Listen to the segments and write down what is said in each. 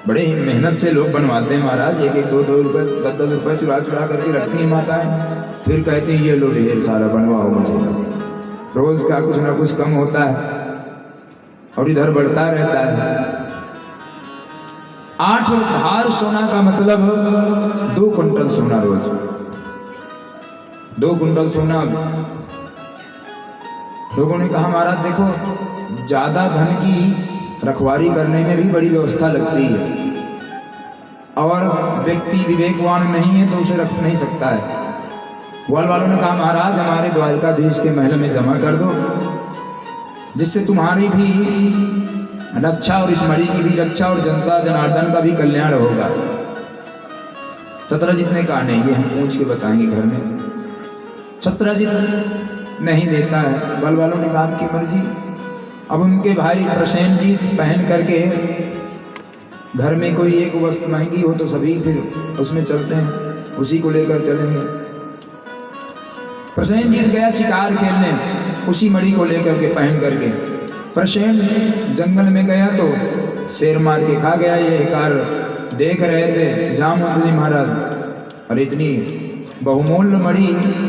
बड़े ही मेहनत से लोग बनवाते हैं महाराज, एक एक 2-2 रुपये 10-10 रुपये चुरा चुरा करके रखती हैं माताएं, फिर कहती हैं ये लो ढेर सारा बनवाओ मुझे। रोज़ का कुछ ना कुछ कम होता है और इधर बढ़ता रहता है। 8 भार सोना का मतलब 2 कुंटल सोना रोज, 2 कुंटल सोना। लोगों ने कहा महाराज देखो ज्यादा धन की रखवारी करने में भी बड़ी व्यवस्था लगती है, और व्यक्ति विवेकवान नहीं है तो उसे रख नहीं सकता है। ग्वाल वालों ने कहा महाराज हमारे द्वारिकाधीश के महल में जमा कर दो, जिससे तुम्हारी भी रक्षा और इस मणि की भी रक्षा और जनता जनार्दन का भी कल्याण होगा। सत्यजीत ने कहा नहीं, ये हम पूछ के बताएंगे घर में। सत्यजीत नहीं देता है। ग्वाल वालों ने कहा आपकी मर्जी। अब उनके भाई प्रसेनजीत पहन करके घर में कोई एक वस्तु महंगी हो तो सभी फिर उसमें चलते हैं, उसी को लेकर चलेंगे। प्रसेनजीत गया शिकार खेलने उसी मणि को लेकर के पहन करके। प्रसेन जंगल में गया तो शेर मार के खा गया। ये कार देख रहे थे जामुन जी महाराज, और इतनी बहुमूल्य मणि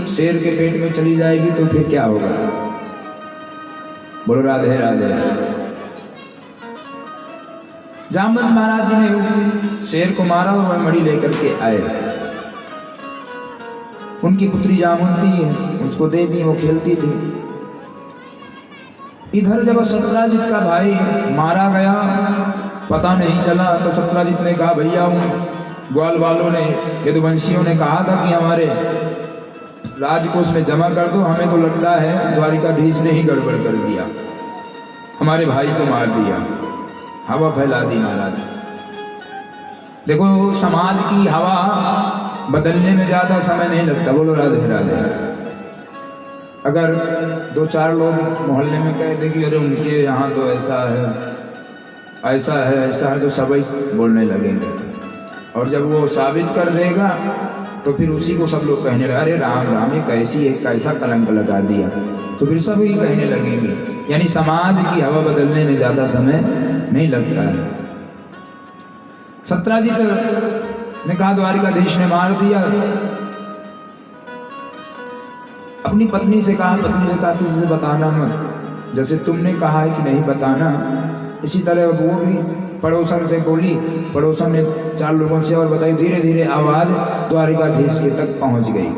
शेर के पेट में चली जाएगी तो फिर क्या होगा। बोलो राधे राधे। जामवंत महाराज जी ने शेर को मारा और वह मणि लेकर के आए। उनकी पुत्री जामवंती है, उसको दे दी, वो खेलती थी। इधर जब सत्यजीत का भाई मारा गया पता नहीं चला, तो सत्यजीत ने कहा भैया उन ग्वाल वालों ने यदुवंशियों ने कहा था कि हमारे राजकोष में जमा कर दो, हमें तो लगता है द्वारिकाधीश ने ही गड़बड़ कर दिया, हमारे भाई को मार दिया, हवा फैला दी महाराज। देखो समाज की हवा बदलने में ज़्यादा समय नहीं लगता। बोलो राधे राधे। अगर 2-4 लोग मोहल्ले में कह दे कि अरे उनके यहाँ तो ऐसा है ऐसा है ऐसा है, तो सभी बोलने लगेंगे, और जब वो साबित कर देगा तो फिर उसी को सब लोग कहने लगे अरे राम राम ये कैसी है, कैसा कलंक लगा दिया, तो फिर सब ही कहने लगेंगे। यानी समाज की हवा बदलने में ज़्यादा समय नहीं लगता है। सत्यजीत ने कहा द्वारिकाधीश ने मार दिया। अपनी पत्नी से कहा किसी से बताना मत, जैसे तुमने कहा है कि नहीं बताना, इसी तरह वो भी पड़ोसन से बोली। पड़ोसन ने 4 लोगों से और बताई। धीरे धीरे आवाज़ द्वारिकाधीश के तक पहुंच गई।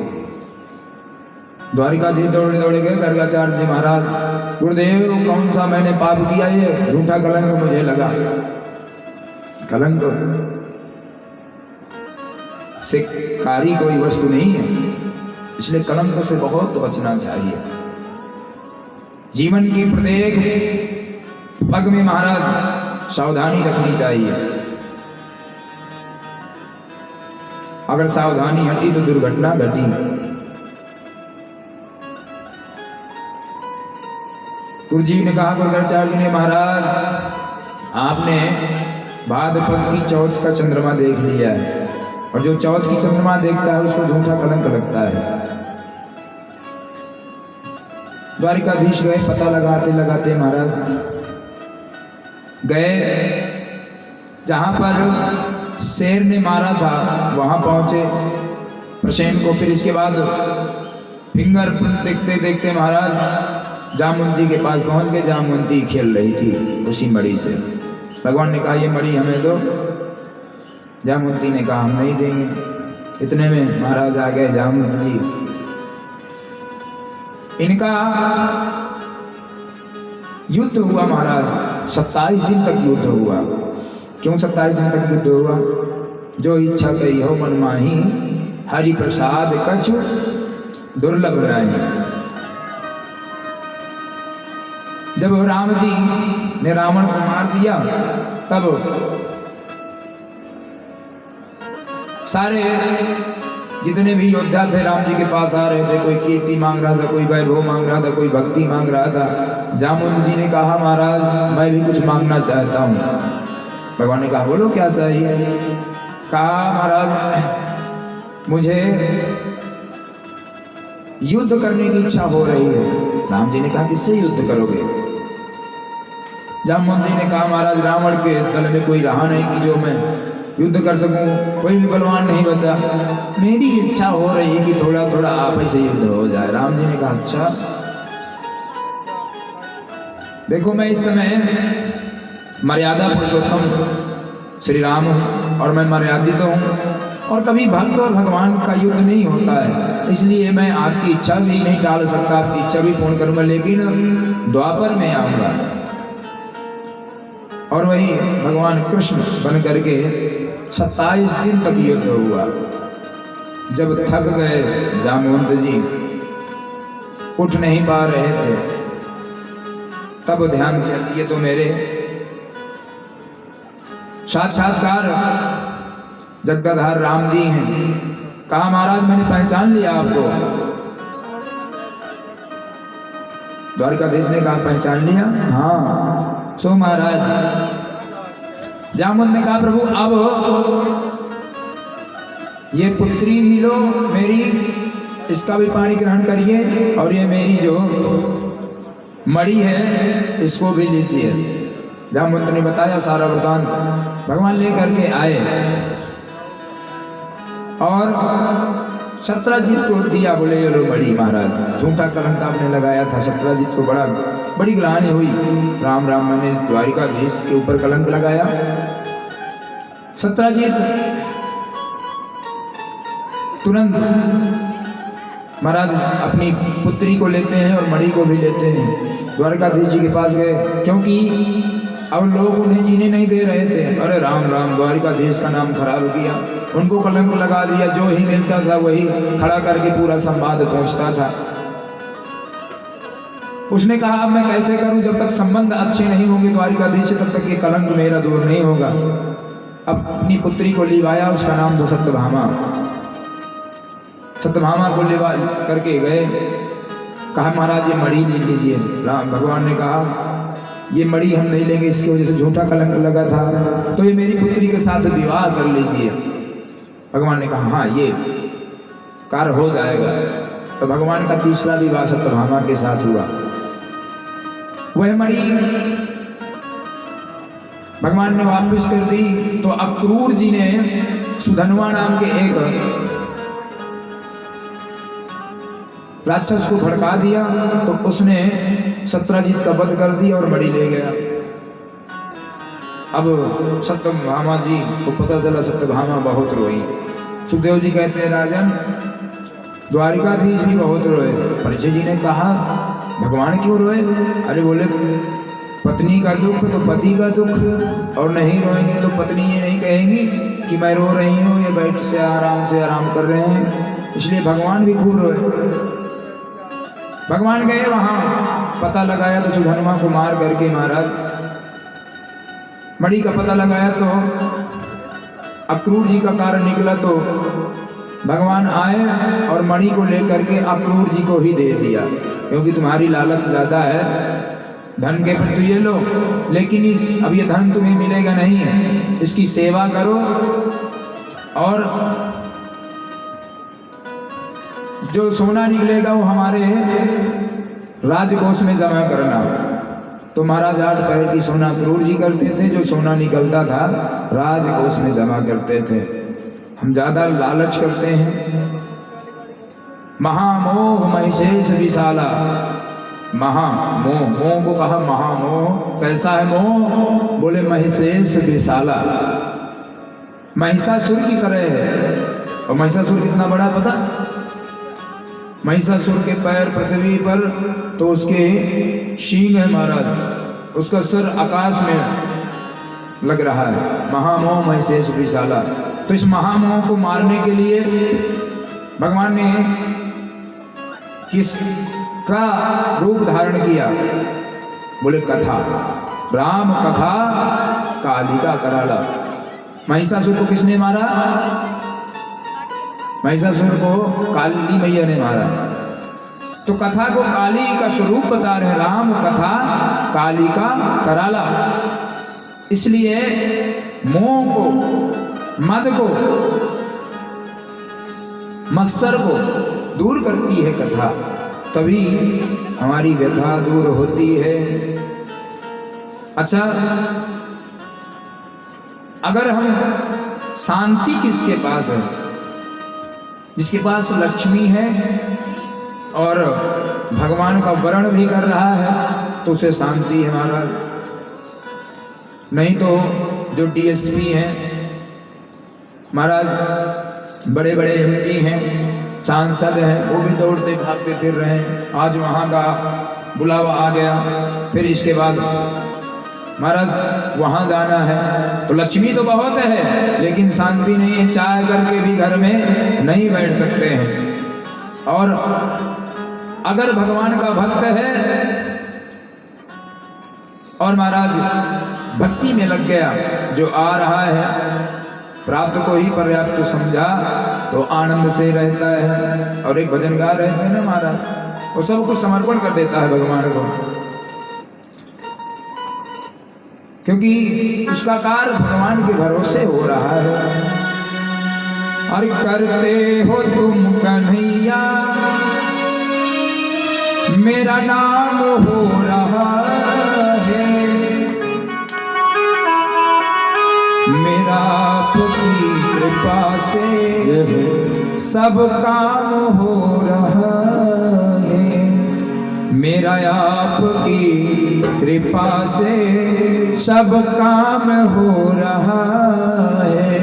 द्वारिकाधीश दौड़े दौड़े गए। गर्गाचार्य जी महाराज, गुरुदेव कौन सा मैंने पाप किया, ये झूठा कलंक मुझे लगा। कलंक से कारी कोई वस्तु नहीं है, इसलिए कलंक से बहुत बचना चाहिए। जीवन की प्रत्येक पग में महाराज सावधानी रखनी चाहिए। अगर सावधानी हटी तो दुर्घटना घटी। गुरु जी ने कहा, गर्गाचार्य जी ने, महाराज आपने भाद्रपद की चौथ का चंद्रमा देख लिया है, और जो चौथ की चंद्रमा देखता है उसको झूठा कलंक लगता है। द्वारिकाधीश गए, पता लगाते लगाते महाराज गए जहां पर शेर ने मारा था, वहां पहुंचे प्रसेन को। फिर इसके बाद फिंगर देखते देखते महाराज जामुन जी के पास पहुंच गए। जामुनती खेल रही थी उसी मणि से। भगवान ने कहा ये मणि हमें दो। जामुनती ने कहा हम नहीं देंगे। इतने में महाराज आ गए जामुन जी। इनका युद्ध हुआ महाराज, 27 दिन तक युद्ध हुआ। क्यों 27 दिन तक युद्ध हुआ? जो इच्छा कही हो मन माही, हरि प्रसाद कछु दुर्लभ नहीं। जब राम जी ने रावण को मार दिया, तब सारे जितने भी योद्धा थे राम जी के पास आ रहे थे। कोई कीर्ति मांग रहा था, कोई वैभव मांग रहा था, कोई भक्ति मांग रहा था। जामुन जी ने कहा महाराज मैं भी कुछ मांगना चाहता हूँ। भगवान ने कहा बोलो क्या चाहिए? कहा महाराज मुझे युद्ध करने की इच्छा हो रही है। राम जी ने कहा किससे युद्ध करोगे? जामवंत जी ने कहा महाराज रावण के दल में कोई रहा नहीं कि जो मैं युद्ध कर सकूं, कोई भी बलवान नहीं बचा, मेरी इच्छा हो रही है कि थोड़ा थोड़ा आप ही से युद्ध हो जाए। राम जी ने कहा अच्छा देखो मैं इस समय मर्यादा पुरुषोत्तम श्री राम हूँ और मैं मर्यादित हूँ और कभी भक्त और भगवान का युद्ध नहीं होता है, इसलिए मैं आपकी इच्छा भी नहीं टाल सकता, आपकी इच्छा भी पूर्ण करूंगा, लेकिन द्वापर में आऊंगा। और वही भगवान कृष्ण बन करके 27 दिन तक युद्ध हुआ। जब थक गए जामवंत जी, उठ नहीं पा रहे थे, तब ध्यान किया कि ये तो मेरे साक्षात्कार जगदाधार राम जी हैं। कहा महाराज मैंने पहचान लिया आपको। द्वारकाधीश ने कहा पहचान लिया? हाँ। सो महाराज जामुन ने कहा प्रभु अब ये पुत्री भी लो मेरी, इसका भी पानी ग्रहण करिए, और ये मेरी जो मणि है इसको भी लीजिए। जामुन ने बताया सारा वृतांत। भगवान लेकर के आए और सत्यजीत को दिया, बोले ये लो मणि महाराज। झूठा कलंक आपने लगाया था, सत्यजीत को बड़ी ग्लानि हुई। राम राम मैंने द्वारिकाधीश के ऊपर कलंक लगाया। सत्यजीत तुरंत महाराज अपनी पुत्री को लेते हैं और मणि को भी लेते हैं, द्वारकाधीश जी के पास गए, क्योंकि अब लोग उन्हें जीने नहीं दे रहे थे। अरे राम राम, द्वारिकाधीश का नाम खराब किया, उनको कलंक लगा दिया, जो ही मिलता था वही खड़ा करके पूरा संवाद पहुंचता था। उसने कहा अब मैं कैसे करूं, जब तक संबंध अच्छे नहीं होंगे द्वारिकाधीश से तब तक ये कलंक मेरा दूर नहीं होगा। अब अपनी पुत्री को लिवाया, उसका नाम था सत्यभामा। सत्यभामा को लिवा करके गए, कहा महाराज ये मणि ले लीजिए। राम भगवान ने कहा ये मणि हम नहीं लेंगे, इसकी वजह से झूठा कलंक लगा था, तो ये मेरी पुत्री के साथ विवाह कर लीजिए। भगवान ने कहा हाँ ये कार्य हो जाएगा। तो भगवान का तीसरा विवाह सत्यभामा के साथ हुआ। वह मणि भगवान ने वापस कर दी, तो अक्रूर जी ने सुधनवा नाम के एक राक्षस को भड़का दिया, तो उसने सत्यजीत का वध कर दिया और मणि ले गया। अब सत्यभामा जी को पता चला, सत्यभामा बहुत रोई। सुखदेव जी कहते हैं राजन द्वारिकाधीश भी बहुत रोए। परिचय जी ने कहा भगवान क्यों रोए? अरे बोले पत्नी का दुख तो पति का दुख, और नहीं रोएंगे तो पत्नी ये नहीं कहेंगी कि मैं रो रही हूँ, ये बैठ से आराम कर रहे हैं, इसलिए भगवान भी खूब रोए। भगवान गए वहां, पता लगाया तो सुधनवा को मार करके महाराज मणि का पता लगाया, तो अक्रूर जी का कारण निकला, तो भगवान आए और मणि को लेकर के अक्रूर जी को ही दे दिया, क्योंकि तुम्हारी लालच ज्यादा है, धन के पर तो ये लो, लेकिन अब ये धन तुम्हें मिलेगा नहीं, इसकी सेवा करो और जो सोना निकलेगा वो हमारे राजकोष में जमा करना। तो महाराज 8 पहर की सोना अक्रूर जी करते थे, जो सोना निकलता था राजकोष में जमा करते थे। हम ज्यादा लालच करते हैं। महामोह महिषेश विशाला, महामोह, मोह को कहा महामोह। कैसा है मोह? बोले महिषेश विशाला, महिषासुर की तरह है। और महिषासुर कितना बड़ा पता? महिषासुर के पैर पृथ्वी पर तो उसके शींग है महाराज, उसका सिर आकाश में लग रहा है। महामोह महिषेश विशाला। तो इस महामोह को मारने के लिए भगवान ने किसका रूप धारण किया? बोले कथा, राम कथा कालिका कराला। महिषासुर को किसने मारा? महिषासुर को काली मैया ने मारा। तो कथा को काली का स्वरूप बता रहे, राम कथा काली का कराला। इसलिए मोह को, मद को, मत्सर को दूर करती है कथा, तभी हमारी व्यथा दूर होती है। अच्छा, अगर हम शांति किसके पास है? जिसके पास लक्ष्मी है और भगवान का वर्ण भी कर रहा है तो उसे शांति है महाराज। नहीं तो जो डीएसपी हैं महाराज, बड़े बड़े एमपी हैं, सांसद हैं, वो भी दौड़ते भागते फिर रहे हैं। आज वहाँ का बुलावा आ गया, फिर इसके बाद महाराज वहाँ जाना है, तो लक्ष्मी तो बहुत है लेकिन शांति नहीं है। चाय करके भी घर में नहीं बैठ सकते हैं। और अगर भगवान का भक्त है और महाराज भक्ति में लग गया, जो आ रहा है प्राप्त को ही पर्याप्त समझा तो आनंद से रहता है। और एक भजन गा रहे थे ना महाराज, वो सब कुछ समर्पण कर देता है भगवान को, क्योंकि उसका कार्य भगवान के भरोसे हो रहा है। और करते हो तुम कन्हैया मेरा नाम हो रहा है, मेरा आपकी कृपा से सब काम हो रहा है, मेरा आपकी कृपा से सब काम हो रहा है।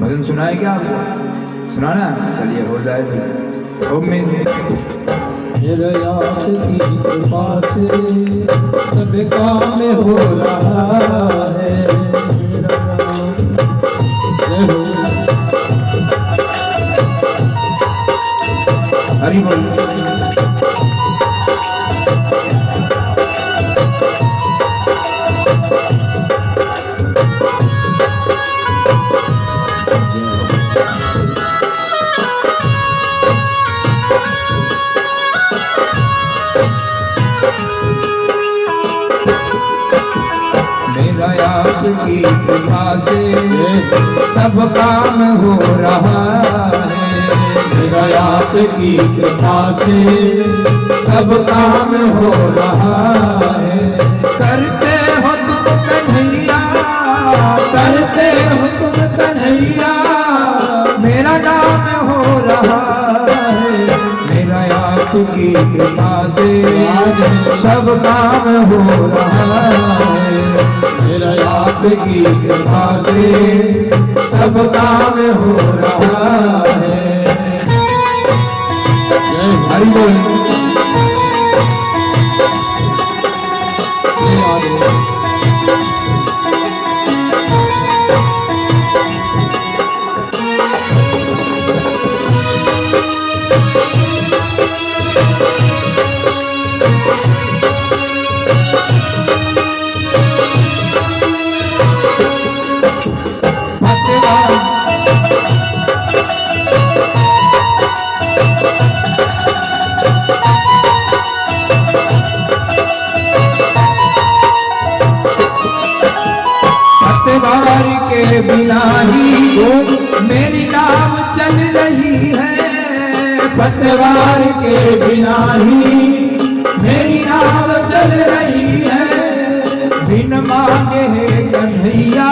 भजन सुनाए क्या आपको? सुनाना? चलिए हो जाए फिर। ओ मेरे आपकी कृपा से सब काम हो रहा है, हरि बोल। मेरा आपकी कृपा से सब काम हो रहा है, मेरा आपकी कृपा से सब काम हो रहा है। करते हो तुम कन्हैया, करते हो तुम कन्हैया मेरा नाम हो रहा है, मेरा आपकी कृपा से सब काम हो रहा है, मेरा आपकी कृपा से सब काम हो रहा है। हरि बोल। पतवार के बिना ही मेरी नाव चल रही है, पतवार के बिना ही मेरी नाव चल रही है, बिन मांगे है कन्हैया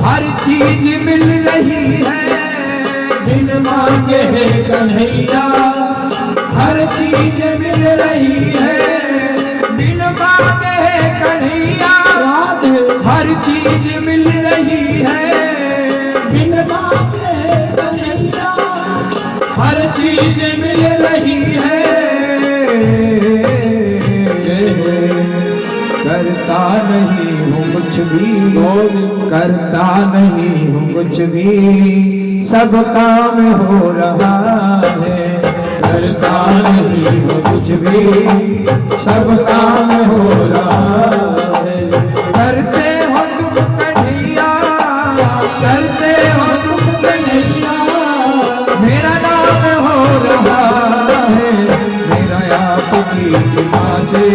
हर चीज मिल रही है, बिन मांगे है कन्हैया हर चीज मिल रही है, बिन मांगे है कन्हैया हर चीज मिल रही है, बिन मांगे कन्हैया हर चीज मिल रही है। करता नहीं हूँ कुछ भी, करता नहीं हूँ कुछ भी, सब काम हो रहा है, करता नहीं हूँ कुछ भी, सब काम हो रहा है। करते हो तुम कन्हैया, करते हो तुम कन्हैया मेरा नाम हो रहा है, मेरा आपकी कृपा से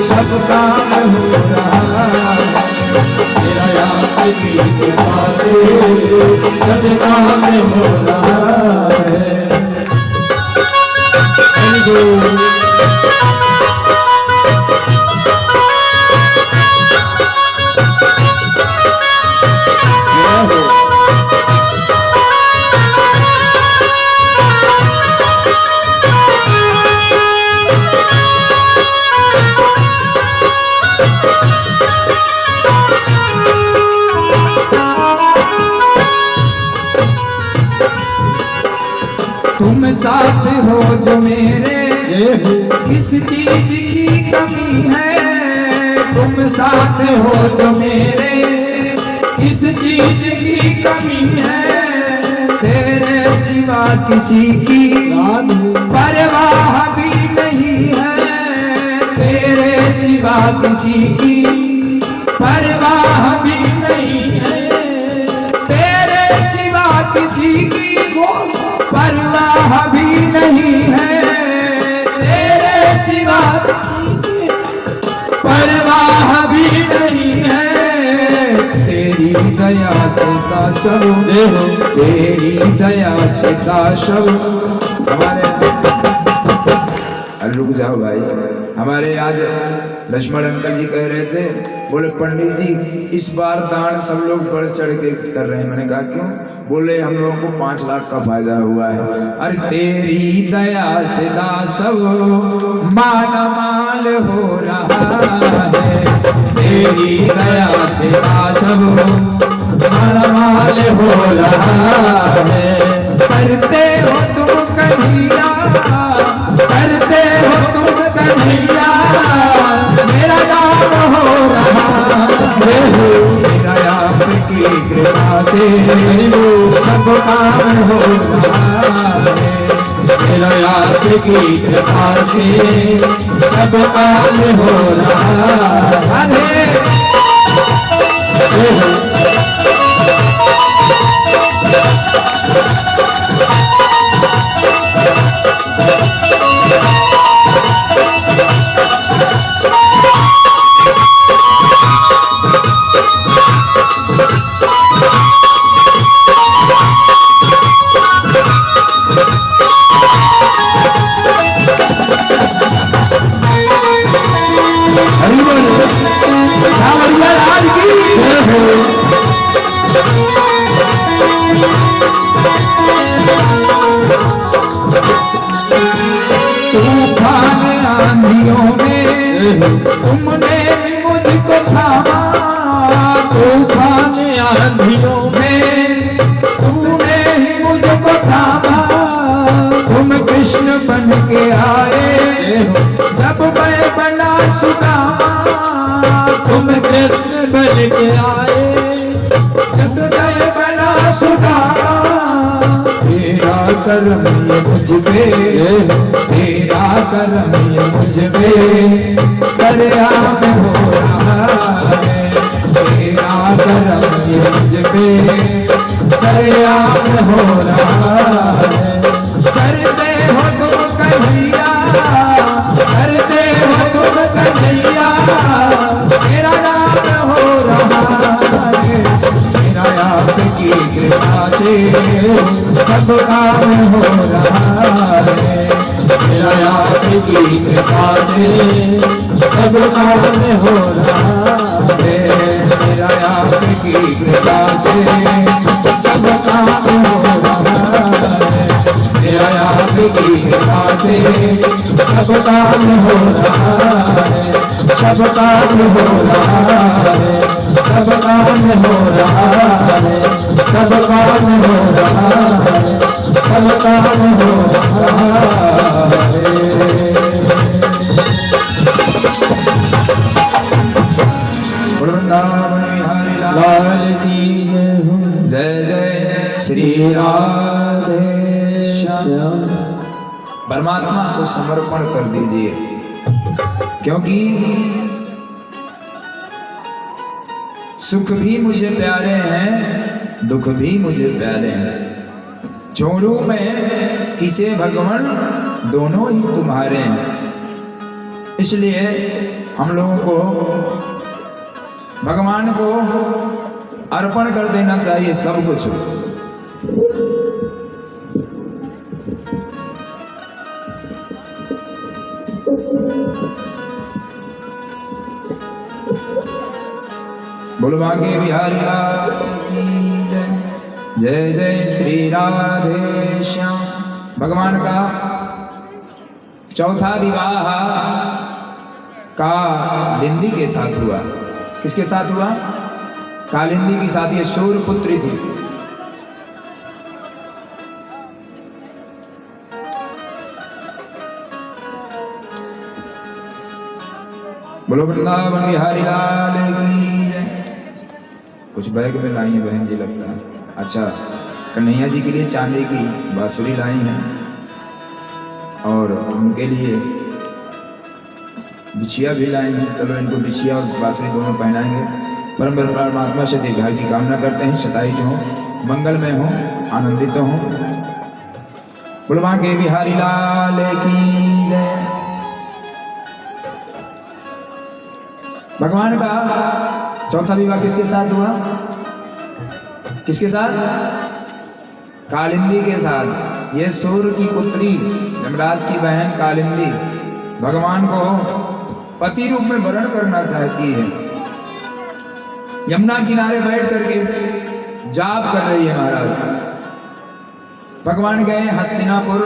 सब काम हो रहा है, मेरा आपकी कृपा से सब काम हो रहा है। तुम साथ हो जो मेरे, किस चीज की कमी है। तुम साथ हो जो मेरे, किस चीज की कमी है। तेरे सिवा किसी की परवाह भी नहीं है। तेरे सिवा किसी की परवाह भी नहीं है। तेरे सिवा किसी की परवाह भी नहीं है। तेरे सिवा परवाह भी नहीं है। तेरी दया से का सब, तेरी दया से का सब। हमारे रुक जाओ भाई, हमारे आज लक्ष्मण अंकल जी कह रहे थे, बोले पंडित जी इस बार दान सब लोग बढ़ चढ़ के कर रहे हैं। मैंने कहा क्यों? बोले हम लोगों को 5 लाख का फायदा हुआ है। अरे तेरी दया से सब माला माल हो रहा है। तेरी दया से सब माला माल हो रहा है। करते हो तुम कन्हैया, करते हो तुम कन्हैया, मेरा नाम हो रहा है। मेरा आपकी कृपा से सब काम हो रहा है। मेरा आपकी कृपा से सब काम हो रहा है। तूफान आंधियों में तुमने मुझको थामा। तूफान आंधियों में तुमने ही मुझको थामा। तुम कृष्ण बन के आए जब मैं बना सुदामा। तुम कृष्ण बन के आए जब मैं बना सुदामा। तेरा करम ये मुझ पे, तेरा करम ये मुझ पे सरेआम हो रहा है। तेरा करम ये मुझ पे सरेआम हो रहा है। करते हो तुम कन्हैया, करते हो तुम कन्हैया, मेरा नाम हो रहा है। मेरा आपकी कृपा से सब काम हो रहा है। मेरा आपकी कृपा से सब काम हो रहा है। मेरा आपकी कृपा से सब काम हो रहा है। मेरा आपकी कृपा से सब काम हो रहा है। सब काम हो रहा है। सब काम हो रहा है। सब काम हो रहा है। सब काम हो रहा है। वृंदावन बिहारी लाल की जय हो। जय जय श्री राधे श्याम। परमात्मा को समर्पण कर दीजिए, क्योंकि सुख भी मुझे प्यारे हैं, दुख भी मुझे प्यारे हैं। छोड़ू मैं किसे भगवान, दोनों ही तुम्हारे हैं। इसलिए हम लोगों को भगवान को अर्पण कर देना चाहिए सब कुछ। बोलो बांके बिहारी लाल की जय। जय जय श्री राधे श्याम। भगवान का चौथा विवाह कालिंदी के साथ हुआ। किसके साथ हुआ? कालिंदी की साथ। ये शूर पुत्री थी। बोलो वृंदावन बिहारी लाल की जय। कुछ बैग में लाई हैं बहन जी लगता है। अच्छा, कन्हैया जी के लिए चांदी की बांसुरी लाई हैं और उनके लिए बिछिया भी लाई हैं। चलो इनको बिछिया और बांसुरी दोनों पहनाएंगे। परम परमात्मा से दीर्घायु की कामना करते हैं, शतायुज हों, मंगलमय हों, आनंदित हों। बुलवा के बिहारी लाल की जय। भगवान का चौथा विवाह किसके साथ हुआ? किसके साथ? कालिंदी के साथ। ये सूर्य की पुत्री यमराज की बहन कालिंदी भगवान को पति रूप में वरण करना चाहती है। यमुना किनारे बैठ करके जाप कर रही है महाराज। भगवान गए हस्तिनापुर,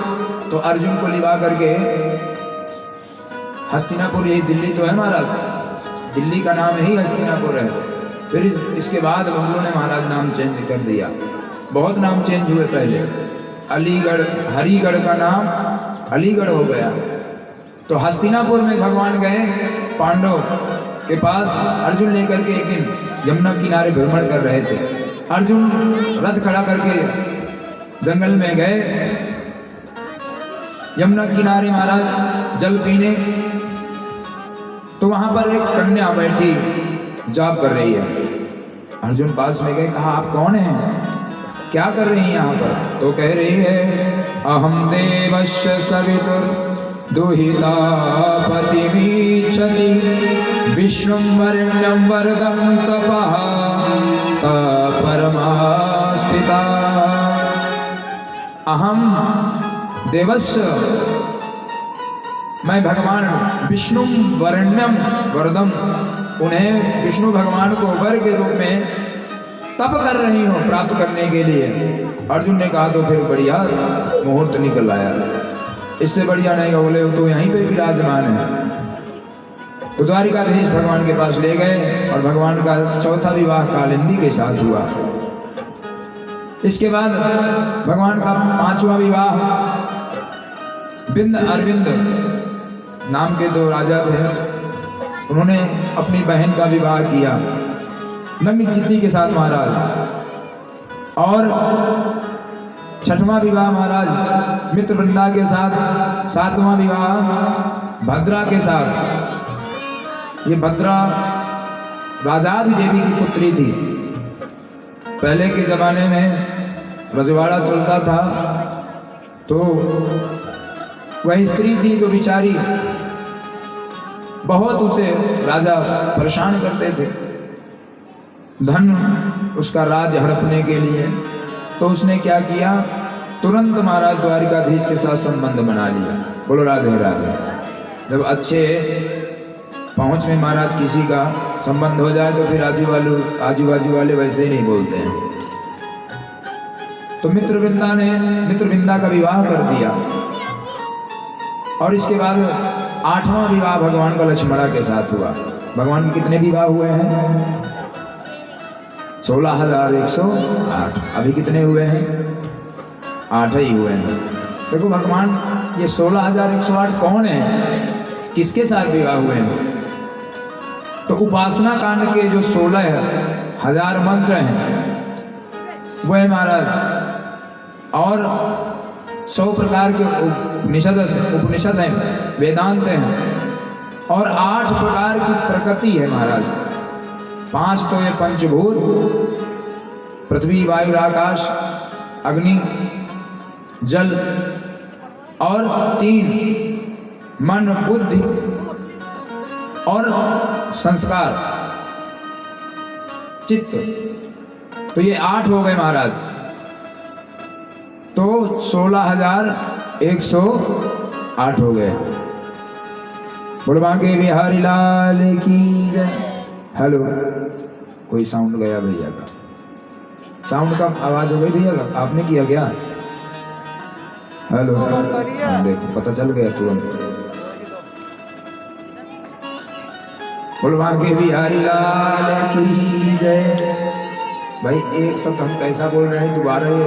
तो अर्जुन को लिवा करके, हस्तिनापुर यही दिल्ली तो है महाराज, दिल्ली का नाम ही हस्तिनापुर है। फिर इसके बाद हम लोगों ने महाराज नाम चेंज कर दिया। बहुत नाम चेंज हुए पहले। अलीगढ़, हरिगढ़ का नाम अलीगढ़ हो गया। तो हस्तिनापुर में भगवान गए पांडव के पास। अर्जुन लेकर के एक दिन यमुना किनारे भ्रमण कर रहे थे। अर्जुन रथ खड़ा करके जंगल में गए यमुना किनारे महाराज जल पीने। तो वहां पर एक कन्या बैठी जाप कर रही है। अर्जुन पास में गए, कहा आप कौन हैं, क्या कर रही हैं यहाँ पर? तो कह रही है अहम देवस्य सवितुर दुहिता पतिमीच्छति विष्णुं वरेण्यं वरदं तपः परमास्थिता। अहम देवस्य, मैं भगवान विष्णु वरेण्यम वरदम, उन्हें विष्णु भगवान को वर के रूप में तप कर रही हूँ प्राप्त करने के लिए। अर्जुन ने कहा तो फिर बढ़िया मुहूर्त निकल आया, इससे बढ़िया नहीं बोले तो यहीं पे विराजमान है। तो द्वारिकाधीश भगवान के पास ले गए और भगवान का चौथा विवाह कालिंदी के साथ हुआ। इसके बाद भगवान का पांचवा विवाह बिंद अरविंद नाम के दो राजा थे, उन्होंने अपनी बहन का विवाह किया नंगी चित्ती के साथ महाराज। और छठवां विवाह महाराज मित्रवृंदा के साथ, सातवां विवाह भद्रा के साथ। ये भद्रा राजाधि देवी की पुत्री थी। पहले के जमाने में रजवाड़ा चलता था तो वह स्त्री थी तो बेचारी बहुत उसे राजा परेशान करते थे, धन उसका राज हड़पने के लिए। तो उसने क्या किया, तुरंत महाराज द्वारिकाधीश के साथ संबंध बना लिया। बोलो राधे राधे। जब अच्छे पहुंच में महाराज किसी का संबंध हो जाए तो फिर आजू बाजू वाले वैसे ही नहीं बोलते हैं। तो मित्रविंदा का विवाह कर दिया। और इसके बाद आठवां विवाह भगवान का लक्ष्मणा के साथ हुआ। भगवान के कितने विवाह हुए हैं? 16,108। अभी कितने हुए हैं? 8 ही हुए हैं। देखो भगवान ये 16,108 कौन है, किसके साथ विवाह हुए हैं? तो उपासना कांड के जो 16,000 मंत्र हैं वो है महाराज। और 100 प्रकार के उपनिषद हैं, वेदांत हैं। और 8 प्रकार की प्रकृति है महाराज। 5 तो ये पंचभूत, पृथ्वी वायु आकाश अग्नि जल, और 3 मन बुद्धि और संस्कार चित्त। तो ये 8 हो गए महाराज। तो 16,108 हो गए। बुढ़वा के बिहारी लाल की जय। हेलो, कोई साउंड गया भैया का? साउंड का आवाज हो गई भैया का? आपने किया क्या? हेलो, देखो पता चल गया तुरंत। बुढ़वा के बिहारी लाल की जय। भाई एक शब्द हम कैसा बोल रहे हैं, दोबारा ये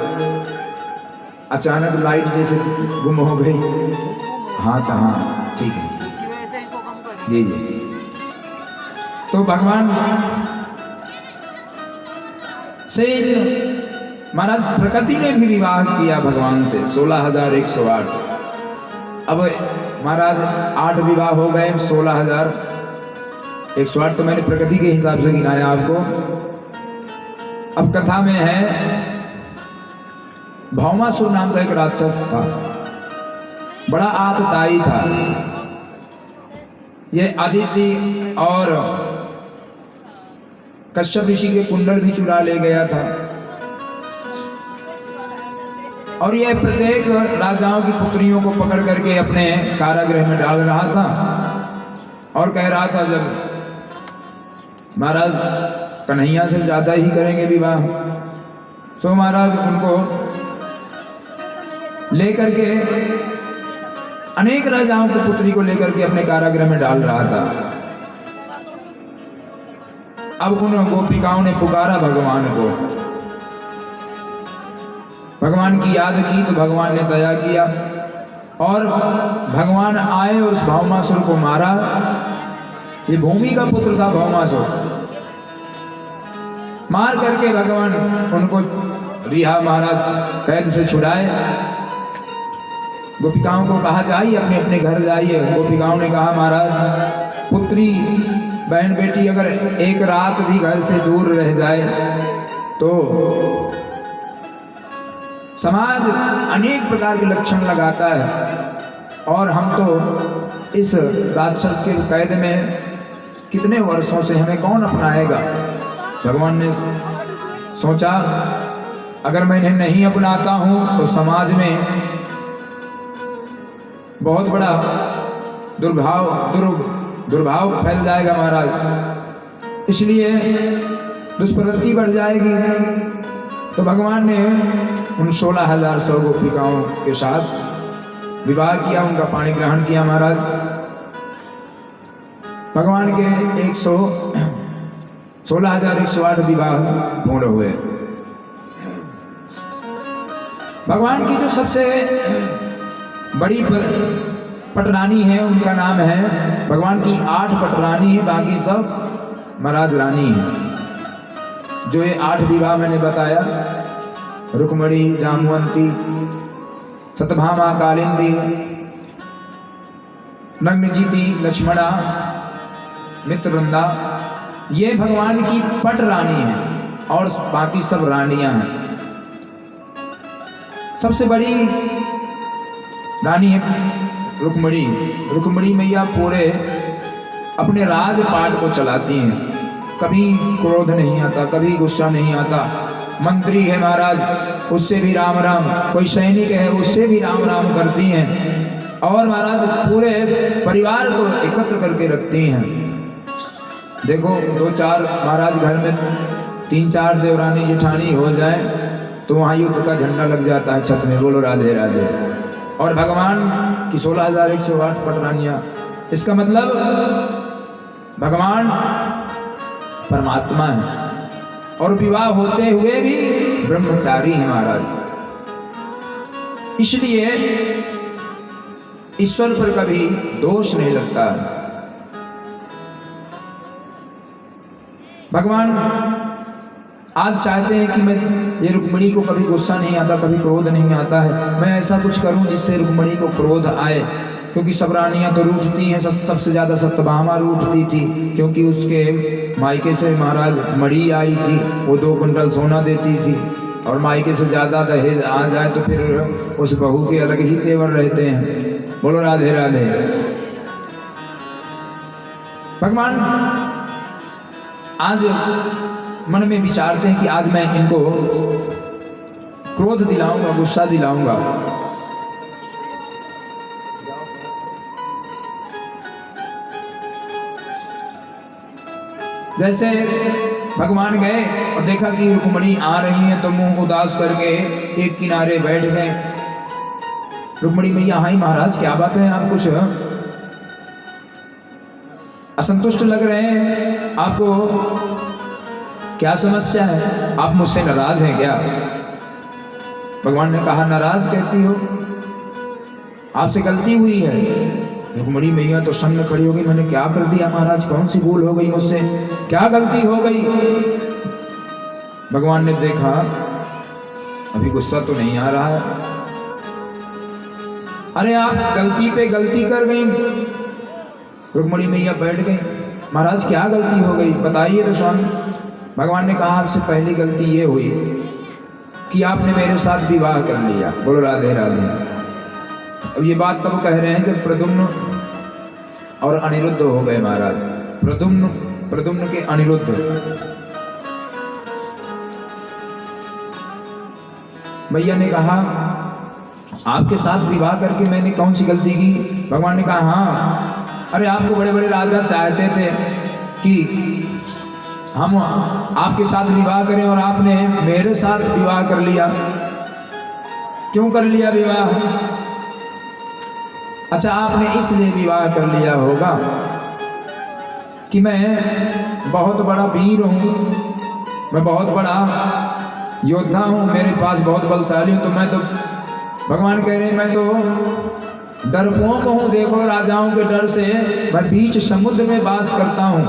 अचानक लाइट जैसे गुम हो गई। हाँ ठीक है जी जी। तो भगवान से महाराज प्रकृति ने भी विवाह किया भगवान से 16,108। अब महाराज 8 विवाह हो गए, 16,108 तो मैंने प्रकृति के हिसाब से गिनाया आपको। अब कथा में है भौमासुर नाम का एक राक्षस था, बड़ा आतताई था। ये अदिति और कश्यप ऋषि के कुंडल भी चुरा ले गया था, और ये प्रत्येक राजाओं की पुत्रियों को पकड़ करके अपने कारागृह में डाल रहा था, और कह रहा था जब महाराज कन्हैया से ज्यादा ही करेंगे विवाह, तो महाराज उनको लेकर के अनेक राजाओं की पुत्री को लेकर के अपने कारागृह में डाल रहा था। अब उन गोपिकाओं ने पुकारा भगवान को, भगवान की याद की तो भगवान ने दया किया और भगवान आए और उस भौमासुर को मारा। ये भूमि का पुत्र था भौमासुर। मार करके भगवान उनको रिहा महाराज कैद से छुड़ाए। गोपिकाओं को कहा जाइए अपने अपने घर जाइए। गोपिकाओं ने कहा महाराज पुत्री बहन बेटी अगर एक रात भी घर से दूर रह जाए तो समाज अनेक प्रकार के लक्षण लगाता है, और हम तो इस राक्षस के कैद में कितने वर्षों से हमें कौन अपनाएगा। भगवान ने सोचा अगर मैं इन्हें नहीं अपनाता हूं तो समाज में बहुत बड़ा दुर्भाव फैल जाएगा महाराज, इसलिए दुष्प्रवृत्ति बढ़ जाएगी। तो भगवान ने उन 16,100 गोपिकाओं के साथ विवाह किया, उनका पाणी ग्रहण किया महाराज। भगवान के 16,108 विवाह पूर्ण हुए। भगवान की जो सबसे बड़ी पटरानी है उनका नाम है, भगवान की 8 पटरानी है, बाकी सब महाराज रानी है। जो ये 8 विवाह मैंने बताया, रुक्मणी, जामवंती, सतभामा, कालिंदी, नग्नजीति, लक्ष्मणा, मित्रवृंदा, ये भगवान की पट रानी है और बाकी सब रानियां हैं। सबसे बड़ी रानी है रुक्मणी। रुक्मणी मैया पूरे अपने राजपाट को चलाती हैं, कभी क्रोध नहीं आता, कभी गुस्सा नहीं आता। मंत्री है महाराज, उससे भी राम राम, कोई सैनिक है उससे भी राम राम करती हैं, और महाराज पूरे परिवार को एकत्र करके रखती हैं। देखो 2-4 महाराज घर में 3-4 देवरानी जेठानी हो जाए तो वहाँ युद्ध का झंडा लग जाता है छत में, बोलो राधे राधे। और भगवान की 16,108 पटरानियां, इसका मतलब भगवान परमात्मा है और विवाह होते हुए भी ब्रह्मचारी है महाराज। इसलिए ईश्वर पर कभी दोष नहीं लगता है। भगवान आज चाहते हैं कि मैं ये रुक्मणी को कभी गुस्सा नहीं आता, कभी क्रोध नहीं आता है, मैं ऐसा कुछ करूं जिससे रुक्मणी को क्रोध आए, क्योंकि सब रानियां तो रूठती हैं। सबसे ज्यादा सत्यभामा रूठती थी, क्योंकि उसके मायके से महाराज मणि आई थी, वो 2 कुंडल सोना देती थी, और मायके से ज्यादा दहेज आ जाए तो फिर उस बहू के अलग ही तेवर रहते हैं। बोलो राधे राधे। भगवान आज मन में विचारते हैं कि आज मैं इनको क्रोध दिलाऊंगा, गुस्सा दिलाऊंगा। जैसे भगवान गए और देखा कि रुक्मणी आ रही हैं तो मुंह उदास करके एक किनारे बैठ गए। रुक्मणी मैया, हाय महाराज क्या बात है, आप कुछ असंतुष्ट लग रहे हैं, आपको क्या समस्या है, आप मुझसे नाराज हैं क्या? भगवान ने कहा नाराज कहती हो, आपसे गलती हुई है, रुक्मणी मैया तो सन्न खड़ी हो गई, मैंने क्या कर दिया महाराज, कौन सी भूल हो गई मुझसे, क्या गलती हो गई। भगवान ने देखा अभी गुस्सा तो नहीं आ रहा है, अरे आप गलती पे गलती कर गई। रुक्मणी मैया बैठ गई, महाराज क्या गलती हो गई बताइए तो स्वामी। भगवान ने कहा आपसे पहली गलती ये हुई कि आपने मेरे साथ विवाह कर लिया। बोलो राधे राधे। अब ये बात तब कह रहे हैं जब प्रद्युम्न और अनिरुद्ध हो गए महाराज, प्रद्युम्न के अनिरुद्ध। भैया ने कहा आपके साथ विवाह करके मैंने कौन सी गलती की। भगवान ने कहा हाँ, अरे आपको बड़े बड़े राजा चाहते थे कि हम आपके साथ विवाह करें और आपने मेरे साथ विवाह कर लिया। क्यों कर लिया विवाह? अच्छा, आपने इसलिए विवाह कर लिया होगा कि मैं बहुत बड़ा वीर हूँ, मैं बहुत बड़ा योद्धा हूँ, मेरे पास बहुत बलशाली हूँ, तो मैं तो, भगवान कह रहे हैं मैं तो डरपोक हूँ। देखो राजाओं के डर से मैं बीच समुद्र में वास करता हूँ,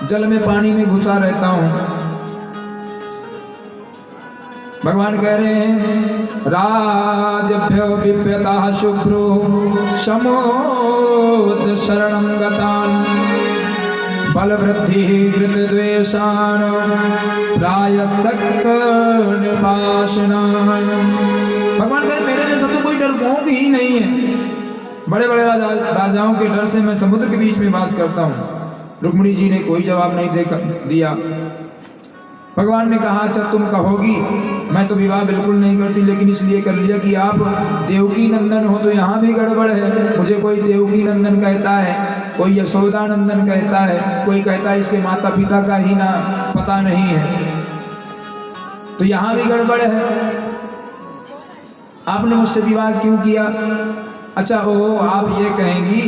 जल में पानी में घुसा रहता हूँ। भगवान कह रहे हैं राजभ्यो विप्यता शुभ्रो समोद शरणं गतान बल वृद्धि कृत द्वेषान प्रायस्तक निपाशनान। भगवान कह रहे मेरे जैसा तो कोई डरपोक ही नहीं है, बड़े बड़े राजाओं के डर से मैं समुद्र के बीच में वास करता हूँ। रुक्मिणी जी ने कोई जवाब नहीं दिया। भगवान ने कहा अच्छा तुम कहोगी मैं तो विवाह बिल्कुल नहीं करती, लेकिन इसलिए कर लिया कि आप देवकी नंदन हो, तो यहाँ भी गड़बड़ है। मुझे कोई देवकी नंदन कहता है, कोई यशोदा नंदन कहता है, कोई कहता है इसके माता पिता का ही ना पता नहीं है, तो यहाँ भी गड़बड़ है। आपने मुझसे विवाह क्यों किया? अच्छा ओ आप ये कहेंगी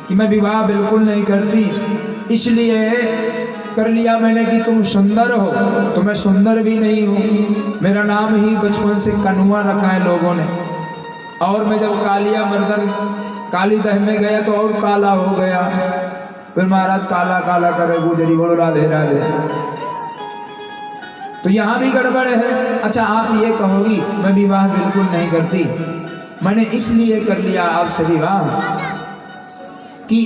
कि मैं विवाह बिल्कुल नहीं करती, इसलिए कर लिया मैंने कि तुम सुंदर हो, तो मैं सुंदर भी नहीं हूँ। मेरा नाम ही बचपन से कनुआ रखा है लोगों ने, और मैं जब कालिया मर्दन काली दह में गया तो और काला हो गया। फिर महाराज काला काला करे गुजरी। बोलो राधे राधे। तो यहाँ भी गड़बड़ है। अच्छा आप ये कहोगी मैं विवाह बिल्कुल नहीं करती, मैंने इसलिए कर लिया आपसे विवाह कि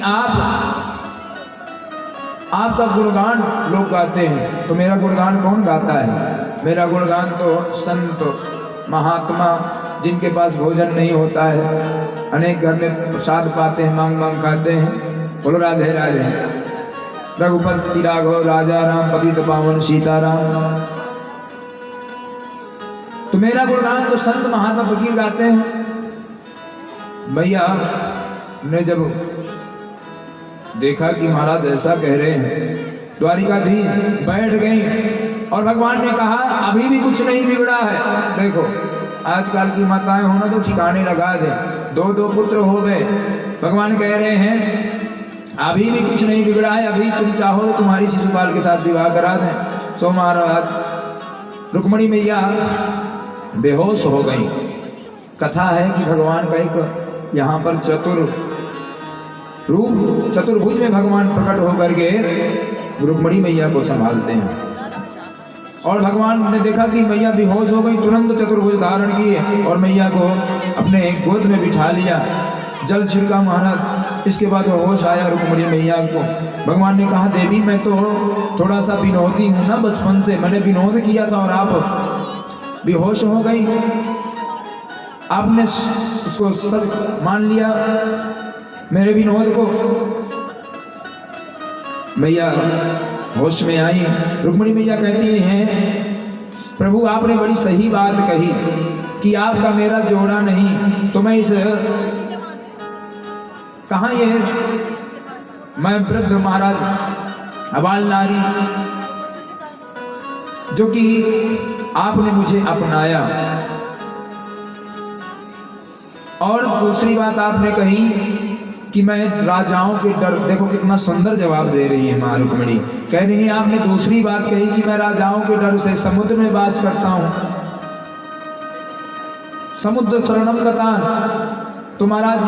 आपका गुणगान लोग गाते हैं। तो मेरा गुणगान कौन गाता है? मेरा गुणगान तो संत महात्मा जिनके पास भोजन नहीं होता है, अनेक घर में प्रसाद पाते हैं, मांग मांग खाते हैं। बोलो राधे राधे। रघुपति राघव राजा राम पतित पावन सीताराम। तो मेरा गुणगान तो संत महात्मा फकीर गाते हैं। भैया ने जब देखा कि महाराज ऐसा कह रहे हैं, द्वारिकाधीश बैठ गई और भगवान ने कहा अभी भी कुछ नहीं बिगड़ा है। देखो आजकल की माताएं होना तो ठिकाने लगा दे, दो दो पुत्र हो गए। भगवान कह रहे हैं अभी भी कुछ नहीं बिगड़ा है, अभी तुम चाहो तो तुम्हारी शिशुपाल के साथ विवाह करा दें। सो महाराज रुक्मिणी मैया बेहोश हो गई। कथा है कि भगवान का एक यहाँ पर चतुर्भुज में भगवान प्रकट होकर के रुक्मिणी मैया को संभालते हैं। और भगवान ने देखा कि मैया बेहोश हो गई, तुरंत चतुर्भुज धारण किए और मैया को अपने गोद में बिठा लिया, जल छिड़का महाराज। इसके बाद वो होश आया रुक्मिणी मैया को। भगवान ने कहा देवी मैं तो थोड़ा सा विनोदी हूँ ना, बचपन से मैंने विनोद किया था और आप बेहोश हो गई। आपने इसको सच मान लिया मेरे विनोद को। मैया होश में आई। रुक्मिणी मैया कहती हैं प्रभु आपने बड़ी सही बात कही कि आपका मेरा जोड़ा नहीं, तो मैं इस कहाँ ये मैं वृद्ध महाराज अबाल नारी जो कि आपने मुझे अपनाया। और दूसरी बात आपने कही कि मैं राजाओं के डर, देखो कितना सुंदर जवाब दे रही है मां रुक्मिणी। कह रही है आपने दूसरी बात कही कि मैं राजाओं के डर से समुद्र में वास करता हूं, समुद्र शरणम गतान। तो महाराज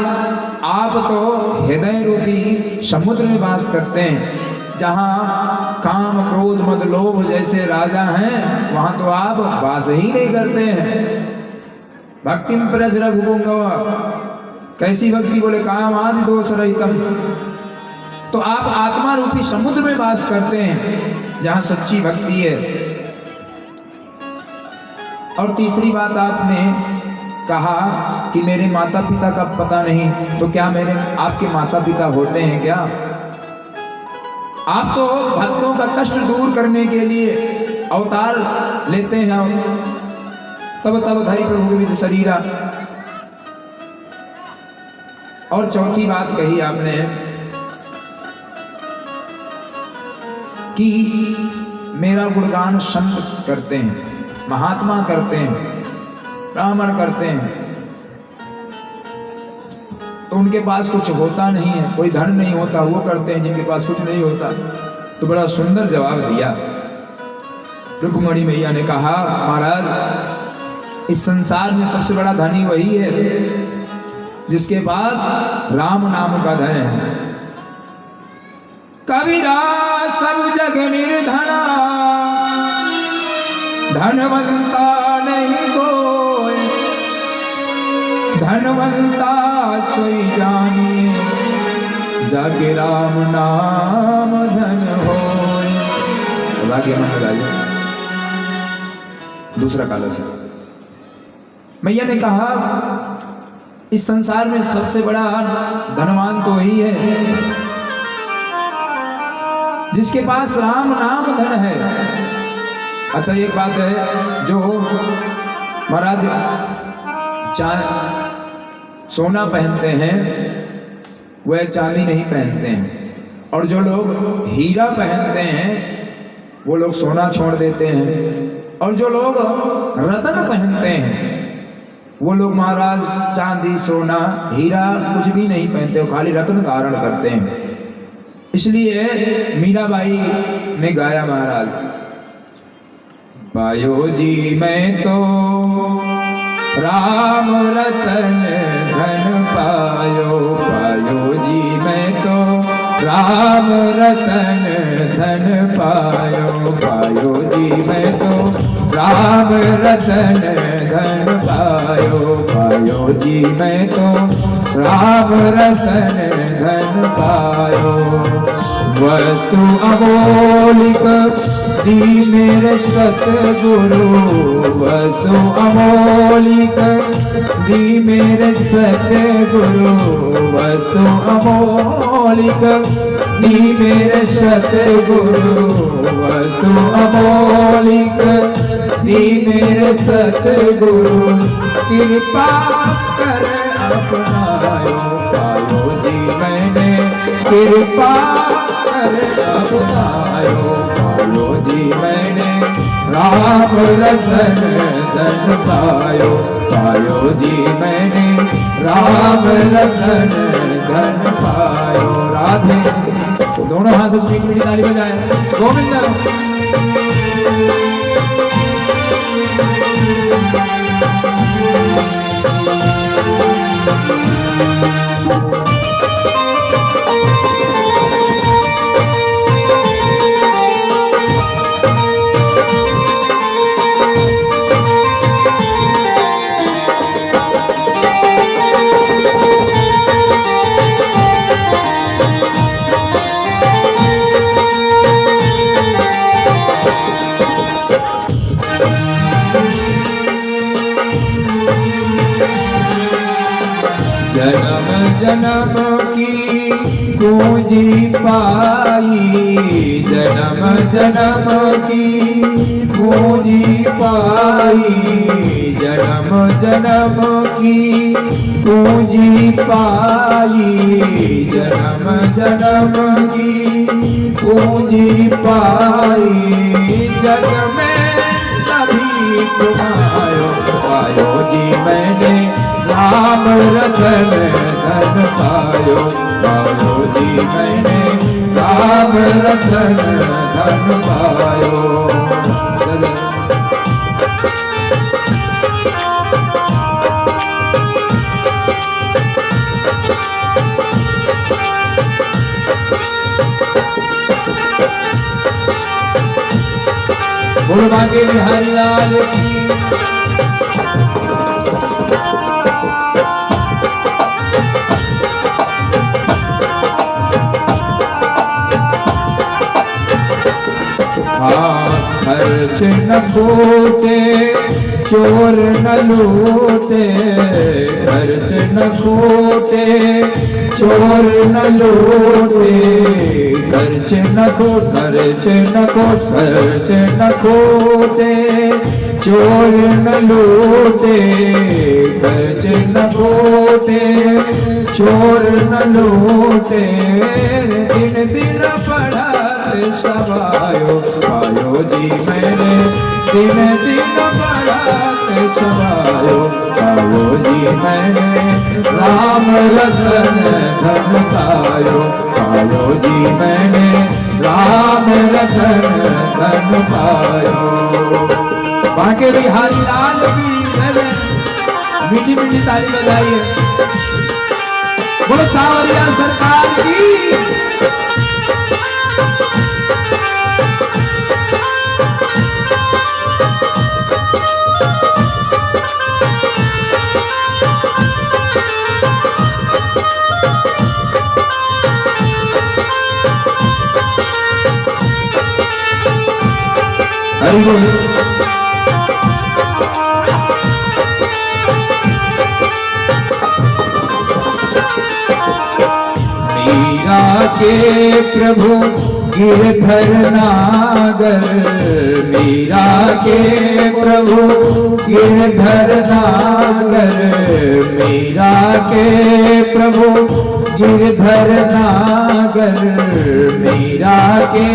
आप तो हृदय रूपी समुद्र में वास करते हैं, जहाँ काम क्रोध मद लोभ जैसे राजा हैं वहाँ तो आप वास ही नहीं करते हैं। भक्ति में प्रज रघुपुंगव, कैसी भक्ति? बोले काम आदि दोष रहितम। तो आप आत्मा रूपी समुद्र में वास करते हैं जहाँ सच्ची भक्ति है। और तीसरी बात आपने कहा कि मेरे माता पिता का पता नहीं, तो क्या मेरे आपके माता पिता होते हैं क्या? आप तो भक्तों का कष्ट दूर करने के लिए अवतार लेते हैं। तब तब धरि प्रभु विविध शरीरा। और चौथी बात कही आपने कि मेरा गुणगान संत करते हैं, महात्मा करते हैं, ब्राह्मण करते हैं, तो उनके पास कुछ होता नहीं है, कोई धन नहीं होता, वो करते हैं जिनके पास कुछ नहीं होता। तो बड़ा सुंदर जवाब दिया रुक्मणी मैया ने। कहा महाराज इस संसार में सबसे बड़ा धनी वही है जिसके पास राम नाम का धन है। कबीरा सब जग निर्धना, धनवंता नहीं कोई, धनवंता सोई जानिए, जाके राम नाम धन होय। आगे मन लगाइए। दूसरा काला से मैया ने कहा इस संसार में सबसे बड़ा धनवान तो वही है जिसके पास राम नाम धन है। अच्छा एक बात है, जो महाराज सोना पहनते हैं वह चांदी नहीं पहनते हैं, और जो लोग हीरा पहनते हैं वो लोग सोना छोड़ देते हैं, और जो लोग रत्न पहनते हैं वो लोग महाराज चांदी सोना हीरा कुछ भी नहीं पहनते, वो खाली रत्न धारण करते हैं। इसलिए मीराबाई ने गाया महाराज, पायो जी मैं तो राम रतन धन पायो, पायो जी मैं तो राम रतन धन पायो, पायो जी मैं तो राम रतन धन पायो, पायो जी मैं तो राम रतन धन पायो। वस्तु अमोलिक दी मेरे सतगुरु, वस्तु अमोलिक दी मेरे सतगुरु, वस्तु अमोलिक दी मेरे सतगुरु, वस्तु अमोलिक दी मेरे सतगुरु, कृपा कर अपनायो, पायो जी मैंने कृपा कर अपनायो, पायो जी मैंने राम रतन धन पायो, पायो जी मैंने राम रतन धन पायो। राधे दोनों हाथों से मीठी ताली बजाए, गोविंद। जन्म जन्म की पूंजी पाई, जन्म जन्म की पूंजी पाई, जन्म जन्म की पूंजी पाई, जन्म जन्म की पूंजी पाई, जग में सभी तुम्हारो, पायो जी मैंने राम रतन धन पायो, पायो जी मैंने राम रतन धन पायो। बोलो बांके बिहारी लाल की। खर्च न खोटे चोर न लूटे, खर्च न खोटे चोर न लूटे, खर्च न खोट खर्च न खोट खर्च न खोटे चोर न लूटे, खर्च न खोटे चोर न लूटे। दिन दिन बढ़त सवायो पायो जी मैंने, दिन दिन बढ़त सवायो पायो जी मैंने, राम रतन धन पायो पायो जी मैंने, राम रतन धन पायो। बांके बिहारी लाल की जय, मीठी मीठी ताली बजाइए। बोलो सावरिया सरकार की। हरि बोल। मीरा के प्रभु गिरधर नागर, मीरा के प्रभु गिरधर नागर, मीरा के प्रभु गिरधर नागर, मीरा के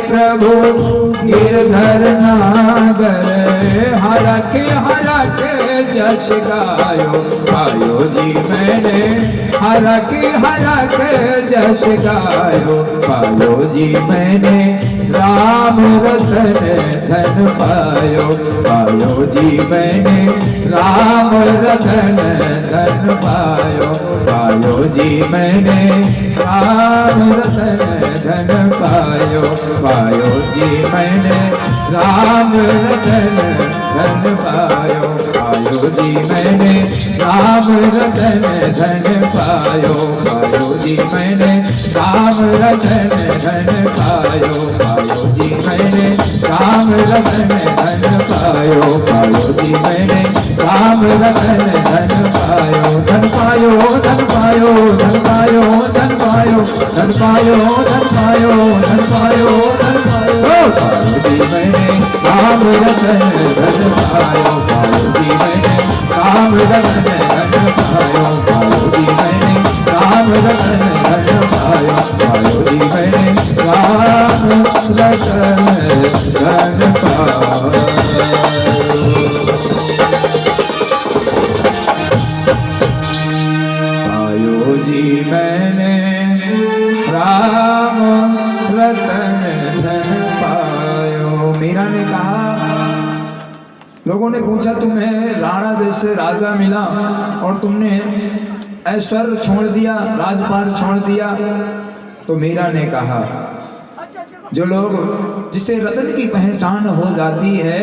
प्रभु गिरधर नागर। हरा के जश गायो पायो जी मैंने, हरा के जश गायो पायो जी मैंने, राम रतन धन पायो पायो जी मैंने, राम रतन धन पायो पायो जी मैंने, राम रतन धन पायो पायो जी मैंने, राम रतन धन पायो पायो जी मैंने, राम रतन धन पायो पायो जी मैंने, राम रतन धन पायो पायो जी मैंने, राम रतन धन पायो पायो जी मैंने, राम रतन धन पायो धन पायो धन पायो धन पायो धन पायो धन पायो धन पायो धन पायो धन पायो पायो जी मैंने, राम रतन धन पायो पायो जी मैंने, राम रतन धन पायो पायो जी मैंने, राम रतन धन पायो पायो जी मैंने, राम रतन धन पायो। पायो जी मैंने, राम रतन धन पायो। मीरा ने कहा, लोगों ने पूछा तुम्हें राणा जैसे राजा मिला और तुमने ऐश्वर्य छोड़ दिया, राजपाट छोड़ दिया। तो मीरा ने कहा, जो लोग जिसे रतन की पहचान हो जाती है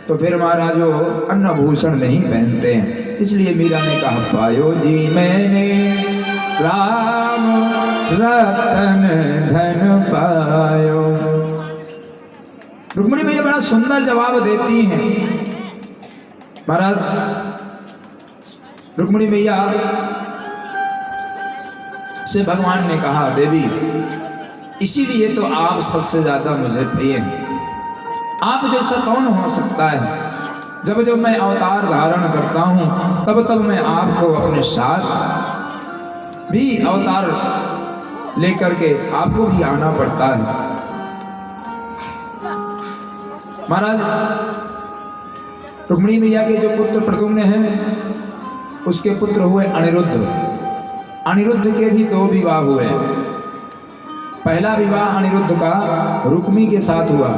तो फिर महाराज वो अन्न भूषण नहीं पहनते हैं। इसलिए मीरा ने कहा, पायो जी मैंने राम रतन धन पायो। रुक्मिणी मैया बड़ा सुंदर जवाब देती हैं। महाराज रुक्मिणी मैया से भगवान ने कहा, देवी इसीलिए तो आप सबसे ज्यादा मुझे प्रिय हैं। आप जैसा कौन हो सकता है? जब जब मैं अवतार धारण करता हूं तब तब मैं आपको अपने साथ भी अवतार लेकर के आपको भी आना पड़ता है। महाराज रुक्मिणी मैया के जो पुत्र प्रद्युम्न हैं उसके पुत्र हुए अनिरुद्ध। अनिरुद्ध के भी 2 विवाह हुए। पहला विवाह अनिरुद्ध का रुक्मी के साथ हुआ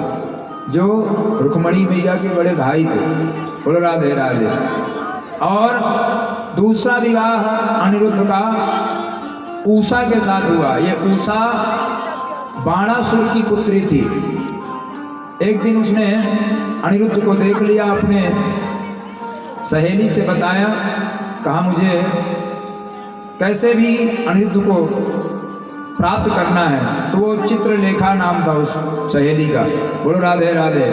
जो रुक्मिणी मैया के बड़े भाई थे। बोलो राधे राधे। और दूसरा विवाह अनिरुद्ध का उषा के साथ हुआ। ये उषा बाणासुर की पुत्री थी। एक दिन उसने अनिरुद्ध को देख लिया, अपने सहेली से बताया, कहा मुझे कैसे भी अनिरुद्ध को प्राप्त करना है। तो वो चित्रलेखा नाम था उस सहेली का। बोलो राधे राधे।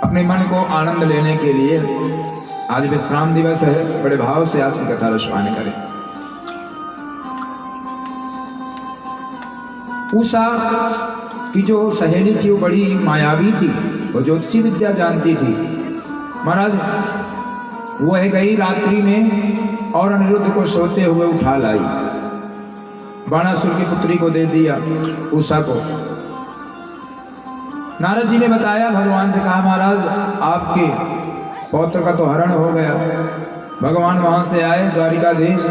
अपने मन को आनंद लेने के लिए आज विश्राम दिवस है, बड़े भाव से आज की कथा रसपान करें। उषा की जो सहेली थी वो बड़ी मायावी थी, वो ज्योतिषी विद्या जानती थी। महाराज वह गई रात्रि में और अनिरुद्ध को सोते हुए उठा लाई, बाणासुर की पुत्री को दे दिया उषा को। नारद जी ने बताया, भगवान से कहा महाराज आपके पौत्र का तो हरण हो गया। भगवान वहां से आए द्वारिकाधीश,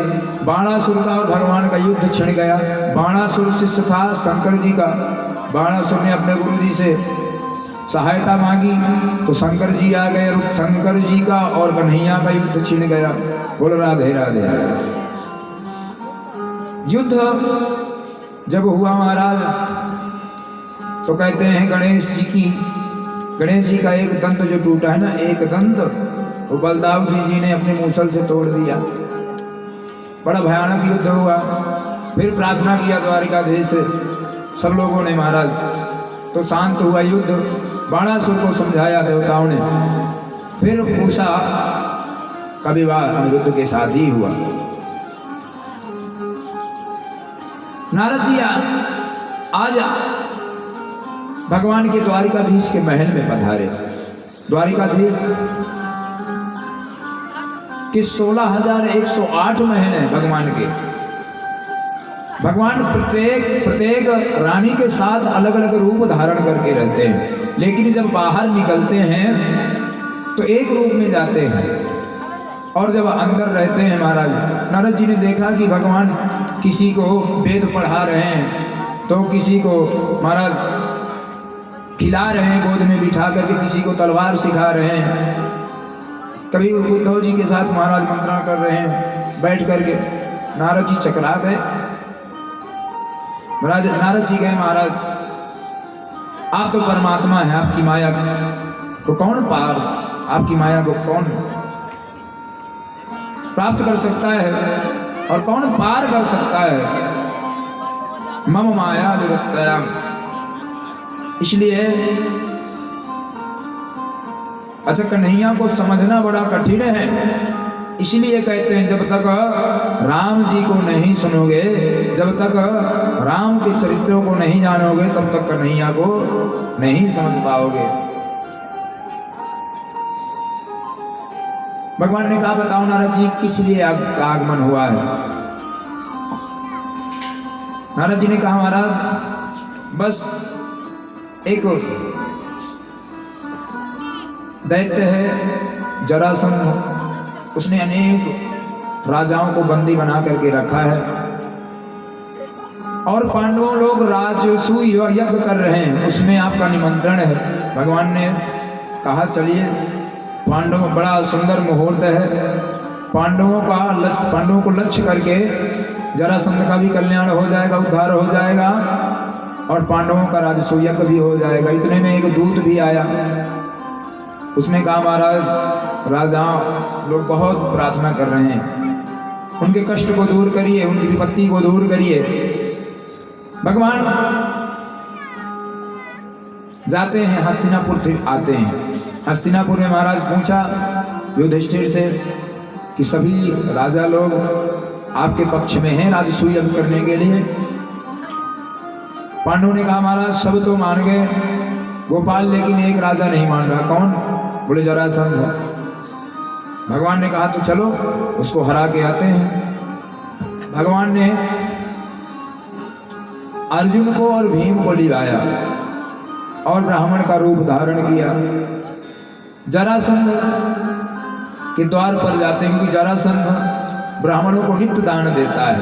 बाणासुर का और भगवान का युद्ध छिड़ गया। बाणासुर शिष्य था शंकर जी का। बाणासुर ने अपने गुरु जी से सहायता मांगी तो शंकर जी आ गए और शंकर जी का और कन्हैया का युद्ध छिड़ गया। बोलो राधे राधे। युद्ध जब हुआ महाराज तो कहते हैं गणेश जी का एक दंत जो टूटा है ना, एक दंत, वो बलदाऊ जी ने अपने मूसल से तोड़ दिया। बड़ा भयानक युद्ध हुआ। फिर प्रार्थना किया द्वारिकाधीश से सब लोगों ने महाराज, तो शांत हुआ युद्ध। बाणासुर को समझाया देवताओं ने। फिर उषा का विवाह अनिरुद्ध के साथ ही हुआ। नारद जी आज भगवान के द्वारिकाधीश के महल में पधारे। द्वारिकाधीश के 16,108 महल हैं भगवान के। भगवान प्रत्येक रानी के साथ अलग अलग रूप धारण करके रहते हैं, लेकिन जब बाहर निकलते हैं तो एक रूप में जाते हैं, और जब अंदर रहते हैं महाराज, नारद जी ने देखा कि भगवान किसी को वेद पढ़ा रहे हैं, तो किसी को महाराज खिला रहे हैं गोद में बिठा करके, किसी को तलवार सिखा रहे हैं, कभी उद्धव जी के साथ महाराज मंत्रणा कर रहे हैं बैठ करके। नारद जी चकरा गए। महाराज नारद जी गए, महाराज आप तो परमात्मा है, आपकी माया को कौन पार, आपकी माया को कौन प्राप्त कर सकता है और कौन पार कर सकता है। मम माया विरक्तया। इसलिए अच्छा कन्हैया को समझना बड़ा कठिन है। इसलिए कहते हैं जब तक राम जी को नहीं सुनोगे, जब तक राम के चरित्रों को नहीं जानोगे, तब तक कन्हैया को नहीं समझ पाओगे। भगवान ने कहा बताओ नारद जी किस लिए आपका आगमन हुआ है। नारद जी ने कहा महाराज बस एक दैत्य है जरासंध, उसने अनेक राजाओं को बंदी बना करके रखा है और पांडवों लोग राजसूय यज्ञ कर रहे हैं, उसमें आपका निमंत्रण है। भगवान ने कहा चलिए, पांडव बड़ा सुंदर मुहूर्त है, पांडवों को लक्ष्य करके जरासंध का भी कल्याण हो जाएगा, उद्धार हो जाएगा और पांडवों का राजसूय यज्ञ भी हो जाएगा। इतने में एक दूत भी आया, उसने कहा महाराज राजा लोग बहुत प्रार्थना कर रहे हैं, उनके कष्ट को दूर करिए, उनकी विपत्ति को दूर करिए। भगवान जाते हैं हस्तिनापुर, फिर आते हैं। हस्तिनापुर में महाराज पूछा युधिष्ठिर से कि सभी राजा लोग आपके पक्ष में हैं राजसूय यज्ञ करने के लिए। पांडवों ने कहा महाराज सब तो मान गए गोपाल, लेकिन एक राजा नहीं मान रहा। कौन? बोले जरासंध। भगवान ने कहा तो चलो उसको हरा के आते हैं। भगवान ने अर्जुन को और भीम को लिलाया और ब्राह्मण का रूप धारण किया। जरासंध के द्वार पर जाते हैं, क्योंकि जरासंध ब्राह्मणों को नित्य दान देता है।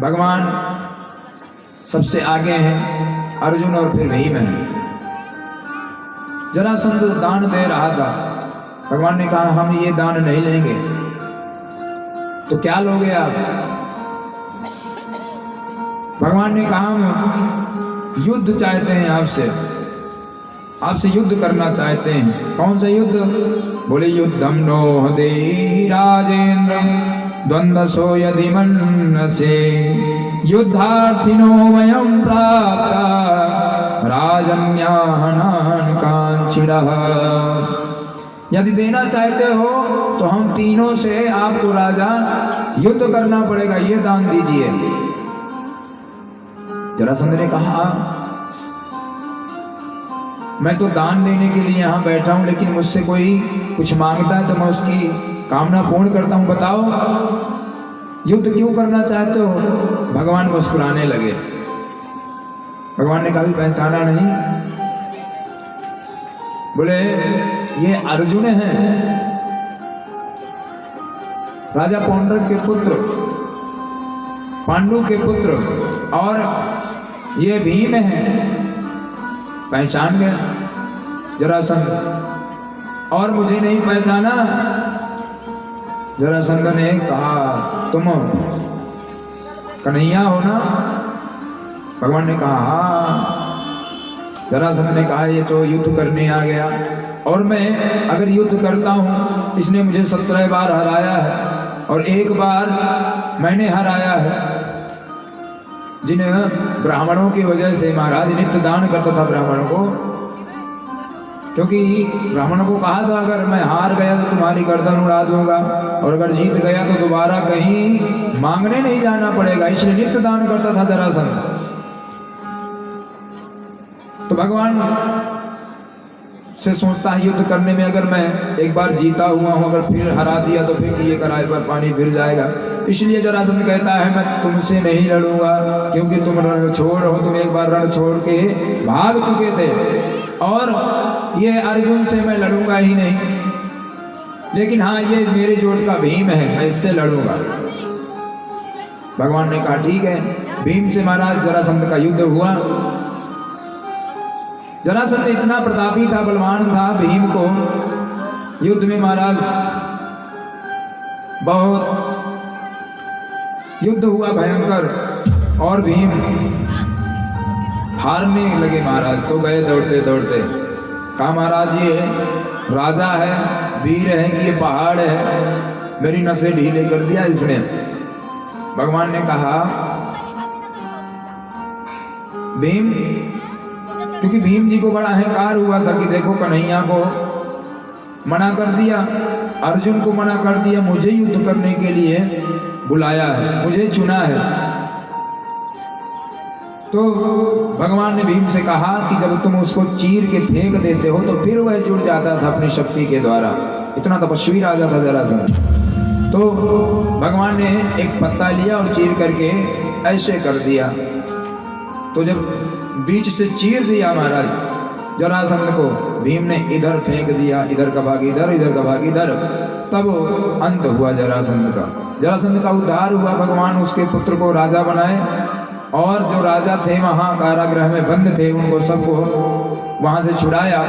भगवान सबसे आगे हैं, अर्जुन और फिर भीम हैं। जरासंध दान दे रहा था, भगवान ने कहा हम ये दान नहीं लेंगे। तो क्या लोगे आप? भगवान ने कहा युद्ध चाहते हैं आपसे, आपसे युद्ध करना चाहते हैं। कौन सा युद्ध? बोले युद्धम नो दे राजेंद्र द्वंद्वसो यदि मन्नसे युद्धार्थिनो वयं प्राप्ता राजन्याहनान कांचिरः। यदि देना चाहते हो तो हम तीनों से आपको राजा युद्ध करना पड़ेगा, ये दान दीजिए। जरासंध ने कहा मैं तो दान देने के लिए यहाँ बैठा हूँ, लेकिन मुझसे कोई कुछ मांगता है तो मैं उसकी कामना पूर्ण करता हूँ, बताओ युद्ध क्यों करना चाहते हो? भगवान मुस्कुराने लगे। भगवान ने कभी पहचाना नहीं? बोले ये अर्जुन है, राजा पौंड्रक के पुत्र, पांडु के पुत्र, और ये भीम है। पहचान गया जरासंध। और मुझे नहीं पहचाना? जरासंध ने कहा तुम कन्हैया हो ना? भगवान ने कहा हाँ। जरासंध ने कहा ये तो युद्ध करने आ गया, और मैं अगर युद्ध करता हूँ, इसने मुझे 17 बार हराया है और एक बार मैंने हराया है। जिन्हें ब्राह्मणों की वजह से महाराज नित्य दान करता था ब्राह्मणों को, क्योंकि ब्राह्मणों को कहा था अगर मैं हार गया तो तुम्हारी गर्दन उड़ा दूंगा, और अगर जीत गया तो दोबारा कहीं मांगने नहीं जाना पड़ेगा, इसलिए नित्य दान करता था जरासंध। तो भगवान से सोचता है युद्ध करने में अगर मैं एक बार जीता हुआ हूँ, अगर फिर हरा दिया तो फिर ये कराए पर पानी फिर जाएगा। इसलिए जरासंध कहता है मैं तुमसे नहीं लड़ूंगा, क्योंकि तुम रण छोड़ हो, तुम एक बार रण छोड़ के भाग चुके थे, और ये अर्जुन से मैं लड़ूंगा ही नहीं। लेकिन हाँ ये मेरे जोड़ का भीम है, मैं इससे लड़ूंगा। भगवान ने कहा ठीक है। भीम से महाराज जरासंध का युद्ध हुआ। जरासंध इतना प्रतापी था, बलवान था, भीम को युद्ध में महाराज बहुत युद्ध हुआ भयंकर, और भीम हारने लगे महाराज। तो गए दौड़ते दौड़ते, कहा महाराज ये राजा है, वीर है कि ये पहाड़ है, मेरी नसें ढीले कर दिया इसने। भगवान ने कहा भीम, क्योंकि भीम जी को बड़ा अहंकार हुआ था कि देखो कन्हैया को मना कर दिया, अर्जुन को मना कर दिया, मुझे युद्ध करने के लिए बुलाया है, मुझे चुना है। तो भगवान ने भीम से कहा कि जब तुम उसको चीर के फेंक देते हो तो फिर वह जुड़ जाता था अपनी शक्ति के द्वारा। इतना तपस्वी राजा था जरासंध। तो भगवान ने एक पत्ता लिया और चीर करके ऐसे कर दिया। तो जब बीच से चीर दिया महाराज जरासंध को, भीम ने इधर फेंक दिया, इधर का भाग इधर, इधर का भाग इधर, तब अंत हुआ जरासंध का। जरासंध का उद्धार हुआ, भगवान उसके पुत्र को राजा बनाए, और जो राजा थे वहाँ कारागृह में बंद थे उनको सबको वहाँ से छुड़ाया,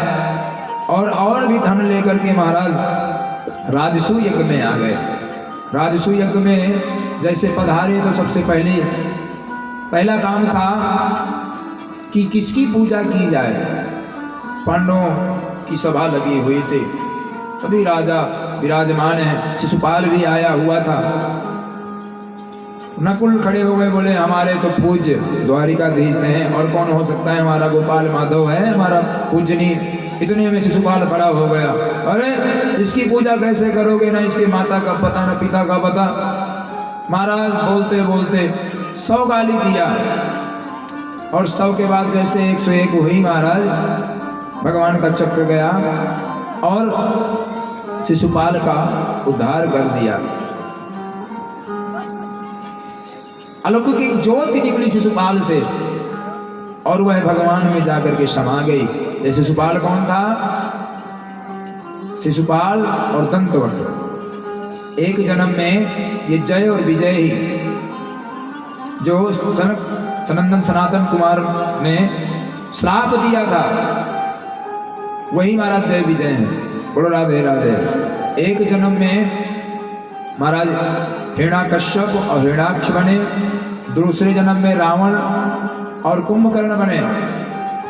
और भी धन लेकर के महाराज राजसू यज्ञ में आ गए। राजसू यज्ञ में जैसे पधारे तो सबसे पहला काम था कि किसकी पूजा की जाए। पांडवों की सभा लगी हुई थी, सभी राजा विराजमान हैं, शिशुपाल भी आया हुआ था। नकुल खड़े हो गए, बोले हमारे तो पूज्य द्वारिकाधीश हैं, और कौन हो सकता है, हमारा गोपाल माधव है हमारा पूजनीय। इतने में शिशुपाल खड़ा हो गया, अरे इसकी पूजा कैसे करोगे, ना इसके माता का पता ना पिता का पता। महाराज बोलते बोलते 100 गाली दिया, और 100 के बाद जैसे 101 हुई महाराज, भगवान का चक्र गया और शिशुपाल का उद्धार कर दिया। अलौकिक ज्योति निकली शिशुपाल से, और वह भगवान में जाकर के समा गई। ये शिशुपाल कौन था? शिशुपाल और दंतवक्र। एक जन्म में ये जय और विजय ही, जो सनंदन सनातन कुमार ने श्राप दिया था, वही महाराज जय विजय हैं। बोलो राधे राधे। एक जन्म में महाराज हिरण्याकश्यप और हिरण्याक्ष बने, दूसरे जन्म में रावण और कुंभकर्ण बने।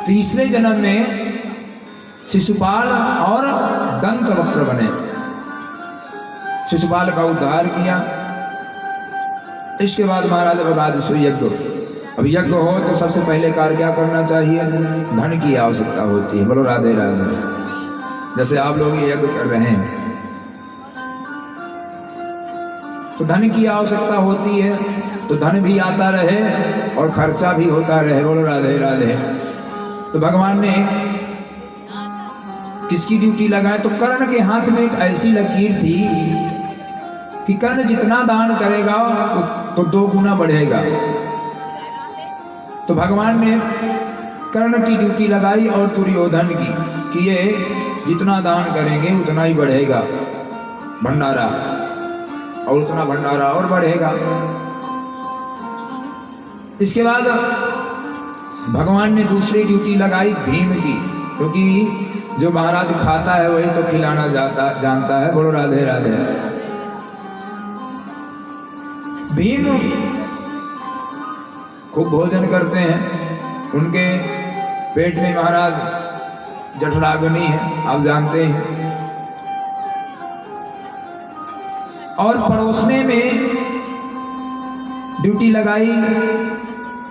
तीसरे जन्म में शिशुपाल और दंतवक्र बने। शिशुपाल का उद्धार किया। इसके बाद महाराज अब राजसूय यज्ञ। अब यज्ञ हो तो सबसे पहले कार्य क्या करना चाहिए? धन की आवश्यकता होती है। बोलो राधे राधे। जैसे आप लोग ये यज्ञ कर रहे हैं तो धन की आवश्यकता होती है, तो धन भी आता रहे और खर्चा भी होता रहे। बोलो राधे राधे। तो भगवान ने किसकी ड्यूटी लगाए? तो कर्ण के हाथ में एक ऐसी लकीर थी कि कर्ण जितना दान करेगा तो 2 गुना बढ़ेगा। तो भगवान ने कर्ण की ड्यूटी लगाई और दुर्योधन की कि ये जितना दान करेंगे उतना ही बढ़ेगा भंडारा, और उतना भंडारा और बढ़ेगा। इसके बाद भगवान ने दूसरी ड्यूटी लगाई भीम की, क्योंकि जो महाराज खाता है वही तो खिलाना जानता है। बोलो राधे राधे। भीम खूब भोजन करते हैं। उनके पेट में महाराज जठराग्नि है, आप जानते हैं। और पड़ोसने में ड्यूटी लगाई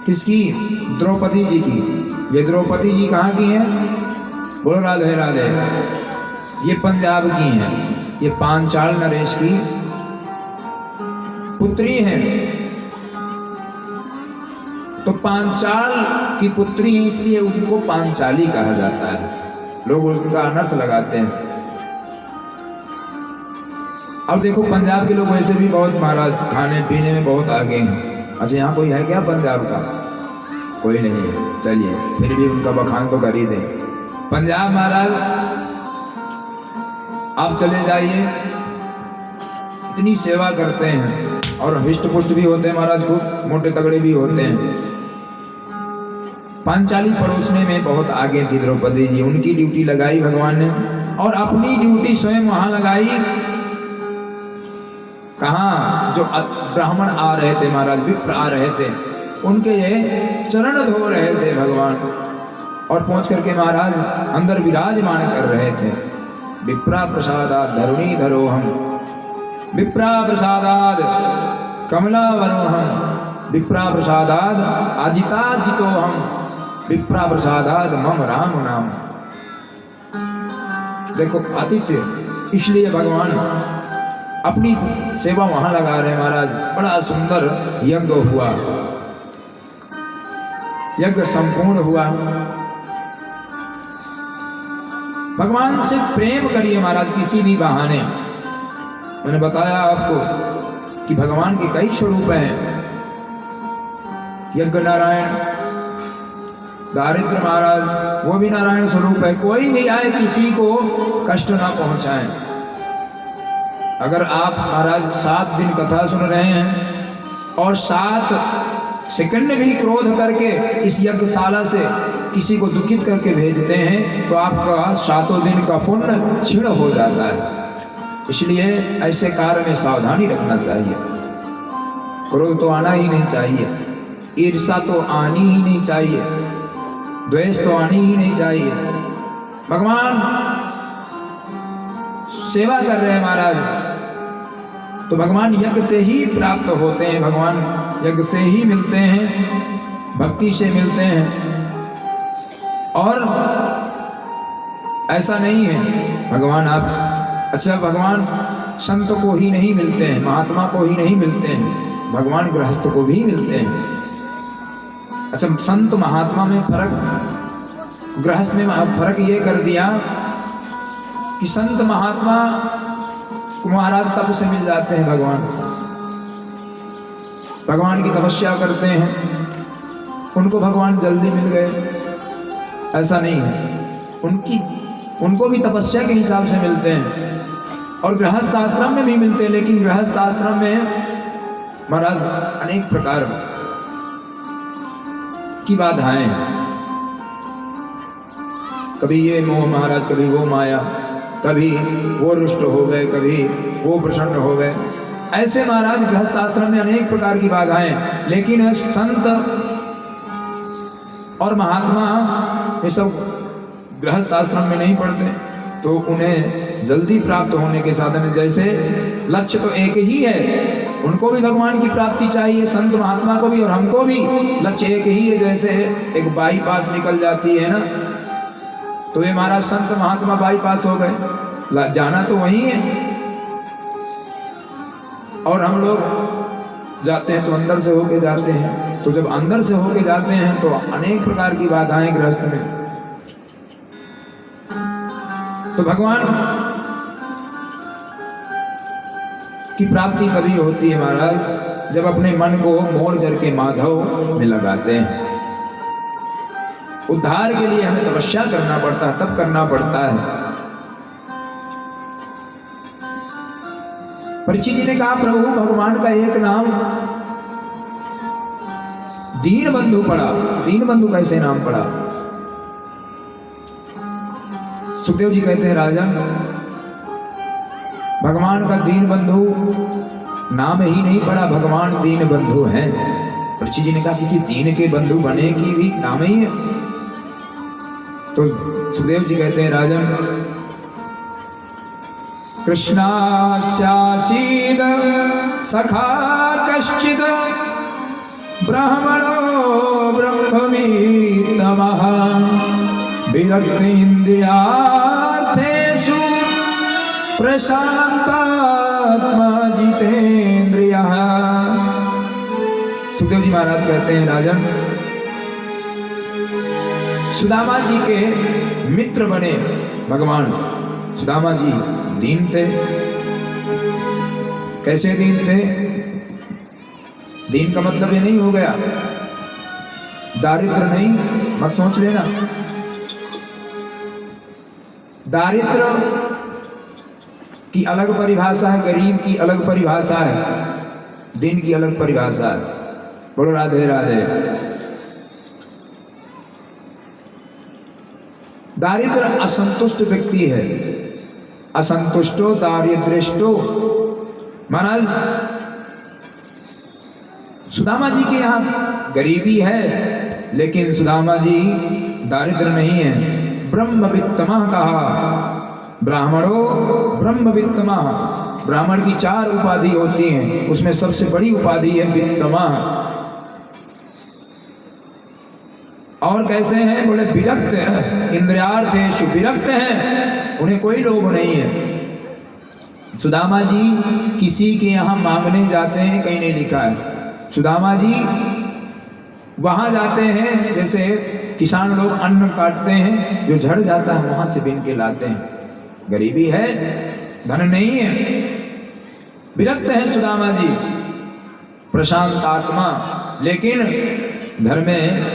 किसकी? द्रौपदी जी की। ये द्रौपदी जी कहाँ की हैं? बोलो राधे राधे। ये पंजाब की हैं। ये पांचाल नरेश की पुत्री हैं। तो पांचाल की पुत्री है इसलिए उनको पांचाली कहा जाता है। लोग उनका अनर्थ लगाते हैं। अब देखो पंजाब के लोग वैसे भी बहुत महाराज खाने पीने में बहुत आगे हैं। अच्छा यहाँ कोई है क्या पंजाब का? कोई नहीं है। चलिए फिर भी उनका बखान तो कर ही दें। पंजाब महाराज आप चले जाइए, इतनी सेवा करते हैं और हिष्ट पुष्ट भी होते हैं महाराज, खूब मोटे तगड़े भी होते हैं। पांचाली पड़ोसने में बहुत आगे थी द्रौपदी जी। उनकी ड्यूटी लगाई भगवान ने और अपनी ड्यूटी स्वयं वहां लगाई। कहाँ? जो ब्राह्मण आ रहे थे महाराज, विप्र आ रहे थे, उनके ये चरण धो रहे थे भगवान, और पहुंच करके महाराज अंदर विराजमान कर रहे थे। विप्रा प्रसादाद धरुणी धरोहम, विप्रा प्रसादाद कमला वरोहम, विप्रा प्रसादाद अजिता जितोहम, विप्रा प्रसादाद मम राम नाम। देखो आतिथ्य, इसलिए भगवान अपनी सेवा वहां लगा रहे हैं महाराज। बड़ा सुंदर यज्ञ हुआ, यज्ञ संपूर्ण हुआ। भगवान से प्रेम करिए महाराज किसी भी बहाने। मैंने बताया आपको कि भगवान के कई स्वरूप हैं। यज्ञ नारायण, दारिद्र महाराज वो भी नारायण स्वरूप है। कोई नहीं आए किसी को कष्ट ना पहुंचाएं। अगर आप महाराज 7 दिन कथा सुन रहे हैं और 7 सेकंड भी क्रोध करके इस यज्ञशाला से किसी को दुखित करके भेजते हैं तो आपका 7 दिन का पुण्य क्षीण हो जाता है। इसलिए ऐसे कार्य में सावधानी रखना चाहिए। क्रोध तो आना ही नहीं चाहिए, ईर्ष्या तो आनी ही नहीं चाहिए, द्वेष तो आनी ही नहीं चाहिए। भगवान सेवा कर रहे हैं महाराज, तो भगवान यज्ञ से ही प्राप्त होते हैं, भगवान यज्ञ से ही मिलते हैं, भक्ति से मिलते हैं। और ऐसा नहीं है भगवान आप अच्छा भगवान संत को ही नहीं मिलते हैं, महात्मा को ही नहीं मिलते हैं, भगवान गृहस्थ को भी मिलते हैं। अच्छा संत महात्मा में फर्क, गृहस्थ में फर्क ये कर दिया कि संत महात्मा को महाराज तप से मिल जाते हैं। भगवान की तपस्या करते हैं, उनको भगवान जल्दी मिल गए, ऐसा नहीं है। उनको भी तपस्या के हिसाब से मिलते हैं और गृहस्थ आश्रम में भी मिलते हैं। लेकिन गृहस्थ आश्रम में महाराज अनेक प्रकार की बाधाएं हैं। कभी ये मोह महाराज, कभी वो माया, कभी वो रुष्ट हो गए, कभी वो प्रसन्न हो गए। ऐसे महाराज गृहस्थ आश्रम में अनेक प्रकार की बाधाएं। लेकिन संत और महात्मा ये सब गृहस्थ आश्रम में नहीं पढ़ते, तो उन्हें जल्दी प्राप्त होने के साधन, जैसे लक्ष्य तो एक ही है, उनको भी भगवान की प्राप्ति चाहिए, संत महात्मा को भी और हमको भी लक्ष्य एक ही है। जैसे एक बाईपास निकल जाती है ना, तो ये महाराज संत महात्मा बाईपास हो गए, जाना तो वही है। और हम लोग जाते हैं तो अंदर से होके जाते हैं, तो जब अंदर से होके जाते हैं तो अनेक प्रकार की बाधाएं गृहस्थ में। तो भगवान की प्राप्ति तभी होती है महाराज जब अपने मन को मोड़ करके माधव में लगाते हैं। उद्धार के लिए हमें तपस्या करना पड़ता है, तब करना पड़ता है। परीक्षित जी ने कहा प्रभु भगवान का एक नाम दीन बंधु पड़ा। दीन बंधु कैसे नाम पड़ा? सुखदेव जी कहते हैं राजन, भगवान का दीन बंधु नाम ही नहीं पड़ा, भगवान दीन बंधु हैं। परीक्षित जी ने कहा किसी दीन के बंधु बने की भी नाम ही है। तो सुखदेव जी कहते हैं राजन, कृष्णास्यासीद सखा कश्चिद ब्राह्मणो ब्रह्मवीतमः विरक्तेन्द्रियार्थेषु प्रशांतात्मा जितेन्द्रियः। सुखदेव जी महाराज कहते हैं राजन, सुदामा जी के मित्र बने भगवान। सुदामा जी दीन थे। कैसे दीन थे? दीन का मतलब ये नहीं हो गया दारिद्र नहीं, मत सोच लेना। दारिद्र की अलग परिभाषा है, गरीब की अलग परिभाषा है, दीन की अलग परिभाषा है। बोलो राधे राधे। दारिद्र असंतुष्ट व्यक्ति है, असंतुष्टो दारिद्रेष्टो। महाराज सुदामा जी के यहाँ गरीबी है, लेकिन सुदामा जी दारिद्र नहीं है। ब्रह्मवित्तमः कहा, ब्राह्मणो ब्रह्मवित्तमः। ब्राह्मण की 4 उपाधि होती हैं, उसमें सबसे बड़ी उपाधि है वित्तमः। और कैसे हैं? बोले विरक्त है, इंद्रियार्थेषु विरक्त हैं, उन्हें कोई लोभ नहीं है। सुदामा जी किसी के यहाँ मांगने जाते हैं, कहीं नहीं लिखा है। सुदामा जी वहाँ जाते हैं, जैसे किसान लोग अन्न काटते हैं, जो झड़ जाता है वहाँ से बीन के लाते हैं। गरीबी है, धन नहीं है, विरक्त है सुदामा जी, प्रशांत आत्मा। लेकिन घर में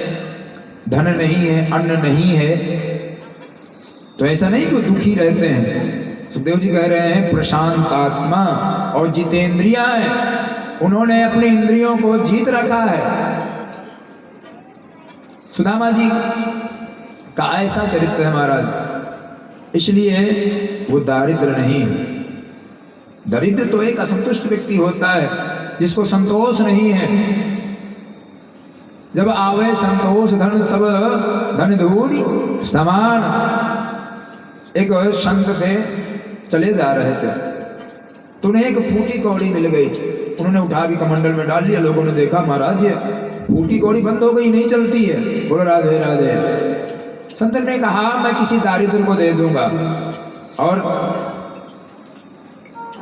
धन नहीं है, अन्न नहीं है, तो ऐसा नहीं कि दुखी रहते हैं। सुखदेव जी कह रहे हैं प्रशांत आत्मा और जितेंद्रिया है, उन्होंने अपनी इंद्रियों को जीत रखा है। सुदामा जी का ऐसा चरित्र है महाराज, इसलिए वो दारिद्र नहीं है। दरिद्र तो एक असंतुष्ट व्यक्ति होता है, जिसको संतोष नहीं है। जब आवे संतोष धन सब धन धूल समान। एक संत थे, चले जा रहे थे, तो उन्हें एक फूटी कौड़ी मिल गई। उन्होंने उठा के कमंडल में डाल लिया। लोगों ने देखा महाराज ये फूटी कौड़ी बंद हो गई, नहीं चलती है। बोलो राधे राधे। संत ने कहा मैं किसी दारिद्र को दे दूंगा। और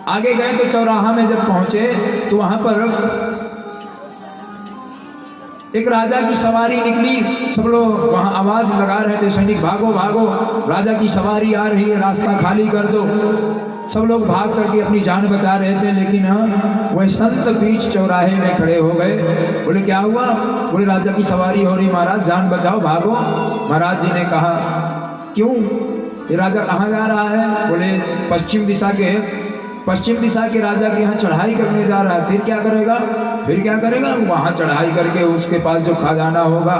आगे गए तो चौराहा में जब पहुंचे तो वहां पर एक राजा की सवारी निकली। सब लोग वहां आवाज लगा रहे थे, सैनिक भागो भागो, राजा की सवारी आ रही है, रास्ता खाली कर दो। सब लोग भाग करके अपनी जान बचा रहे थे, लेकिन वह संत बीच चौराहे में खड़े हो गए। बोले क्या हुआ? बोले राजा की सवारी हो रही महाराज, जान बचाओ, भागो। महाराज जी ने कहा क्यों? ये राजा कहाँ जा रहा है? बोले पश्चिम दिशा के राजा के यहाँ चढ़ाई करने जा रहा है। फिर क्या करेगा? वहाँ चढ़ाई करके उसके पास जो खजाना होगा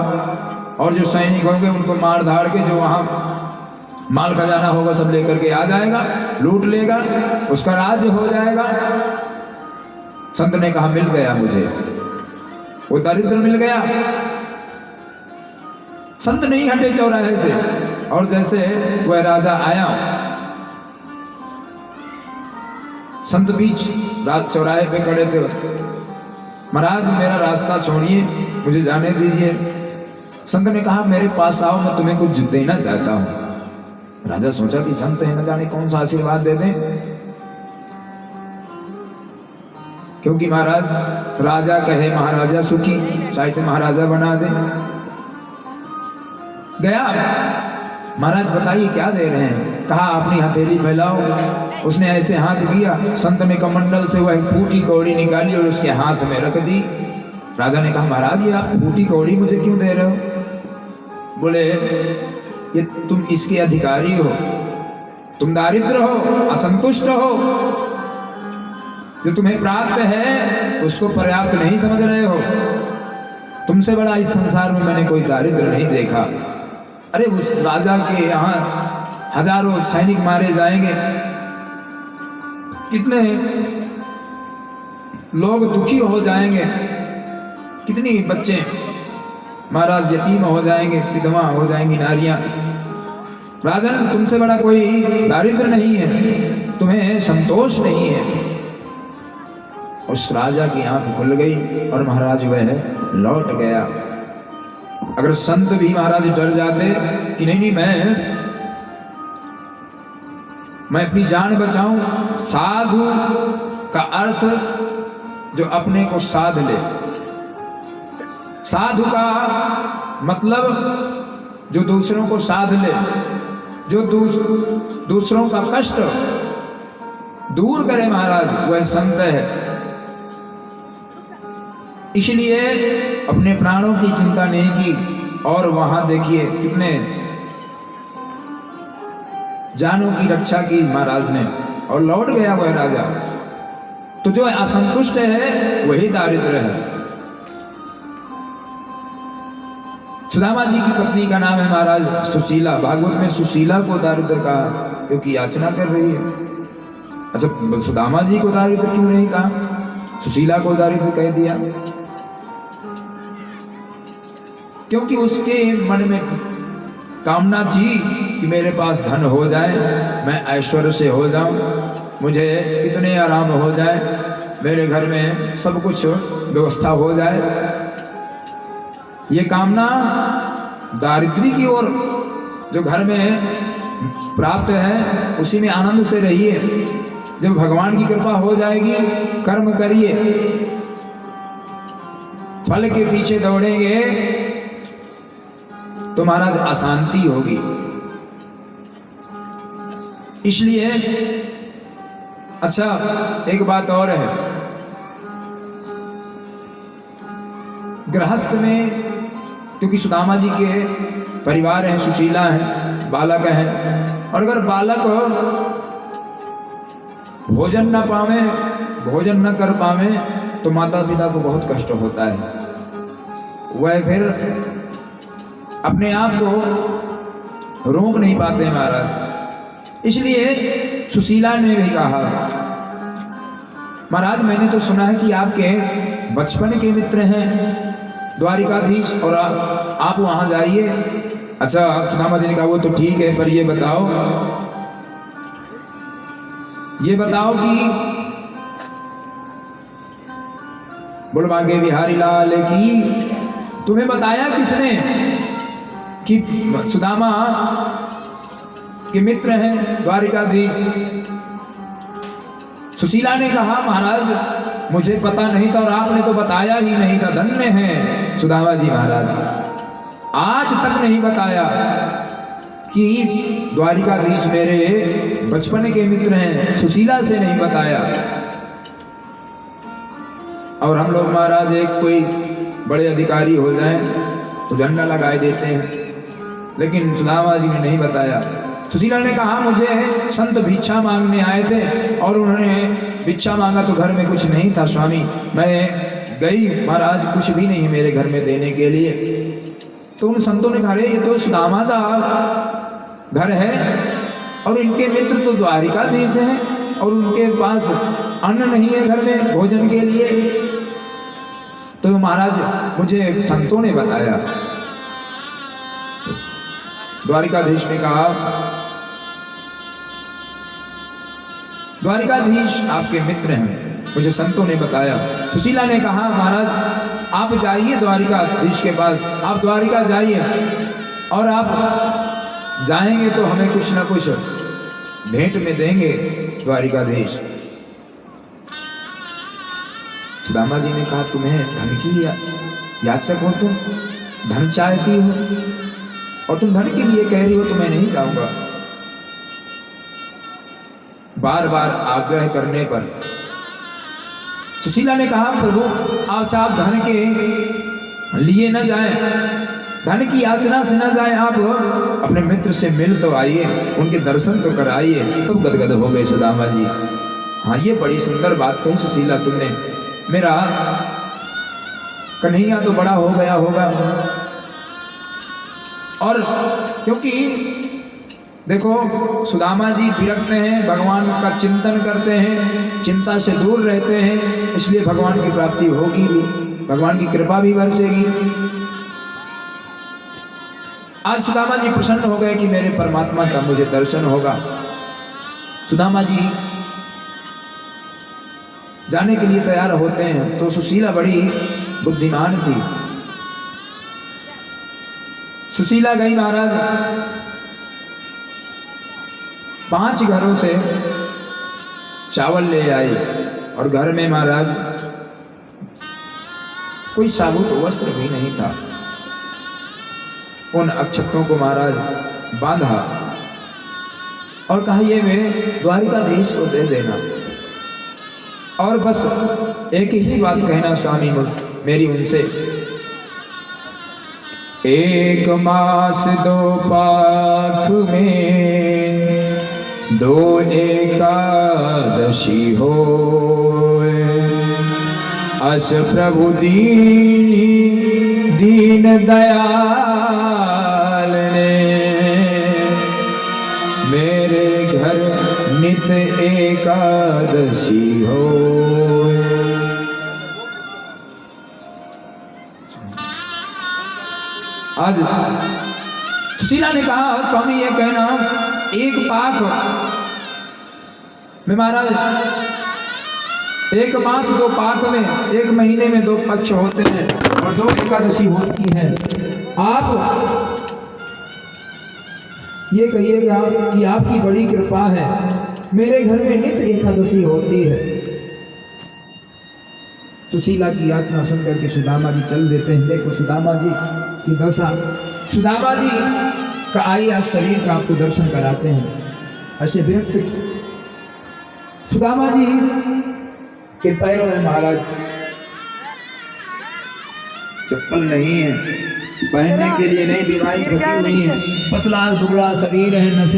और जो सैनिक होंगे उनको मार धाड़ के जो वहाँ माल खजाना होगा सब लेकर के आ जाएगा, लूट लेगा, उसका राज्य हो जाएगा। संत ने कहा मिल गया मुझे, वो दरिद्र मिल गया। संत नहीं हटे चौराहे से। और जैसे वह राजा आया, संत बीच रात चौराहे पे खड़े थे। महाराज मेरा रास्ता छोड़िए, मुझे जाने दीजिए। संत ने कहा मेरे पास आओ, मैं तुम्हें कुछ देना चाहता हूं। राजा सोचा कि संत है, न जाने कौन सा आशीर्वाद दे दें, क्योंकि महाराज राजा कहे महाराजा सुखी, शायद महाराजा बना दे। गया, महाराज बताइए क्या दे रहे हैं। कहा अपनी हथेली फैलाओ। उसने ऐसे हाथ किया, संत ने कमंडल से वह फूटी कौड़ी निकाली और उसके हाथ में रख दी। राजा ने कहा महाराज ये आप फूटी कौड़ी मुझे क्यों दे रहे हो। बोले ये तुम इसके अधिकारी हो, तुम दारिद्र हो, असंतुष्ट हो, जो तुम्हें प्राप्त है उसको पर्याप्त नहीं समझ रहे हो। तुमसे बड़ा इस संसार में मैंने कोई दारिद्र नहीं देखा। अरे उस राजा के यहाँ हजारों सैनिक मारे जाएंगे, कितने लोग दुखी हो जाएंगे, कितनी बच्चे महाराज यतीम हो जाएंगे, विधवा हो जाएंगी नारियां। राजन तुमसे बड़ा कोई दारिद्र नहीं है, तुम्हें संतोष नहीं है। उस राजा की आंख खुल गई और महाराज वह लौट गया। अगर संत भी महाराज डर जाते कि नहीं मैं अपनी जान बचाऊं। साधु का अर्थ जो अपने को साध ले, साधु का मतलब जो दूसरों को साध ले, जो दूसरों का कष्ट दूर करे महाराज, वह संत है। इसलिए अपने प्राणों की चिंता नहीं की। और वहां देखिए कितने जानों की रक्षा की महाराज ने, और लौट गया वह राजा। तो जो असंतुष्ट है वही दारिद्र है। सुदामा जी की पत्नी का नाम है महाराज सुशीला। भागवत में सुशीला को दारिद्र कहा क्योंकि याचना कर रही है। अच्छा, सुदामा जी को दारिद्र क्यों नहीं कहा, सुशीला को दारिद्र कह दिया? क्योंकि उसके मन में कामना थी कि मेरे पास धन हो जाए, मैं ऐश्वर्य से हो जाऊं, मुझे इतने आराम हो जाए, मेरे घर में सब कुछ व्यवस्था हो जाए। ये कामना दारिद्र्य की ओर, जो घर में प्राप्त है उसी में आनंद से रहिए। जब भगवान की कृपा हो जाएगी, कर्म करिए, फल के पीछे दौड़ेंगे तो महाराज अशांति होगी। इसलिए अच्छा एक बात और है, गृहस्थ में क्योंकि सुदामा जी के परिवार हैं, सुशीला हैं, बालक हैं, और अगर बालक भोजन न पावे, भोजन न कर पावे तो माता पिता को बहुत कष्ट होता है। वह फिर अपने आप को रोक नहीं पाते महाराज। इसलिए सुशीला ने भी कहा महाराज मैंने तो सुना है कि आपके बचपन के मित्र हैं द्वारिकाधीश, और आप वहां जाइए। अच्छा, सुदामा जी ने कहा वो तो ठीक है, पर ये बताओ कि बोल मांगे बिहारी लाल की, तुम्हें बताया किसने कि सुदामा के मित्र हैं द्वारिकाधीश? सुशीला ने कहा महाराज मुझे पता नहीं था और आपने तो बताया ही नहीं था। धन्य हैं सुदामा जी महाराज, आज तक नहीं बताया कि द्वारिकाधीश मेरे बचपन के मित्र हैं। सुशीला से नहीं बताया। और हम लोग महाराज एक कोई बड़े अधिकारी हो जाएं तो झंडा लगाए देते हैं, लेकिन सुदामा जी ने नहीं बताया। सुशीला ने कहा मुझे संत भिक्षा मांगने आए थे और उन्होंने भिक्षा मांगा तो घर में कुछ नहीं था स्वामी, मैं गई महाराज, कुछ भी नहीं मेरे घर में देने के लिए। तो उन संतों ने कहा ये तो सुदामा का घर है और इनके मित्र तो द्वारिकाधीश हैं और उनके पास अन्न नहीं है घर में भोजन के लिए। तो महाराज मुझे संतों ने बताया। द्वारिकाधीश ने कहा, द्वारिकाधीश आपके मित्र हैं, मुझे संतों ने बताया। सुशीला ने कहा, महाराज आप जाइए द्वारिकाधीश के पास, आप द्वारिका जाइए, और आप जाएंगे तो हमें कुछ न कुछ भेंट में देंगे द्वारिकाधीश। सुदामा जी ने कहा, तुम्हें धन की याचक हो, तुम धन चाहती हो और तुम धन के लिए कह रही हो तो मैं नहीं जाऊंगा। बार बार आग्रह करने पर सुशीला ने कहा, प्रभु आप धन के लिए न जाएं, धन की याचना से न जाएं, आप अपने मित्र से मिल तो आइए, उनके दर्शन तो कराइए। तो गदगद हो गए सुदामा जी। हाँ, ये बड़ी सुंदर बात कही सुशीला तुमने, मेरा कन्हैया तो बड़ा हो गया होगा। और क्योंकि देखो सुदामा जी विरक्त हैं, भगवान का चिंतन करते हैं, चिंता से दूर रहते हैं, इसलिए भगवान की प्राप्ति होगी भी, भगवान की कृपा भी बरसेगी। आज सुदामा जी प्रसन्न हो गए कि मेरे परमात्मा का मुझे दर्शन होगा। सुदामा जी जाने के लिए तैयार होते हैं तो सुशीला बड़ी बुद्धिमान थी। सुशीला गई महाराज, 5 घरों से चावल ले आई और घर में महाराज कोई साबुत वस्त्र भी नहीं था। उन अक्षतों को महाराज बांधा और कहा, ये वे द्वारिकाधीश को दे देना, और बस एक ही बात कहना स्वामी मेरी उनसे, 1 मास 2 पाख में 2 एकादशी हो, अस प्रभु दीन दयाल ने मेरे घर नित एकादशी हो। आज सुशीला ने कहा, स्वामी ये कहना, 1 पाख में महाराज 1 मास 2 पाख में 1 महीने में 2 पक्ष होते हैं और 2 एकादशी होती है। आप ये कहिएगा कि आपकी बड़ी कृपा है, मेरे घर में नित्य एकादशी होती है। सुशीला की याचना सुनकर के सुदामा जी चल देते हैं। देखो सुदामा जी की दशा, सुदामा जी का आई आज शरीर का आपको दर्शन कराते हैं। ऐसे व्यक्ति सुदामा जी के पैरों में महाराज चप्पल नहीं है, पहनने के लिए नई बीमारी फंसी हुई है, पतला दुबला शरीर है, नशे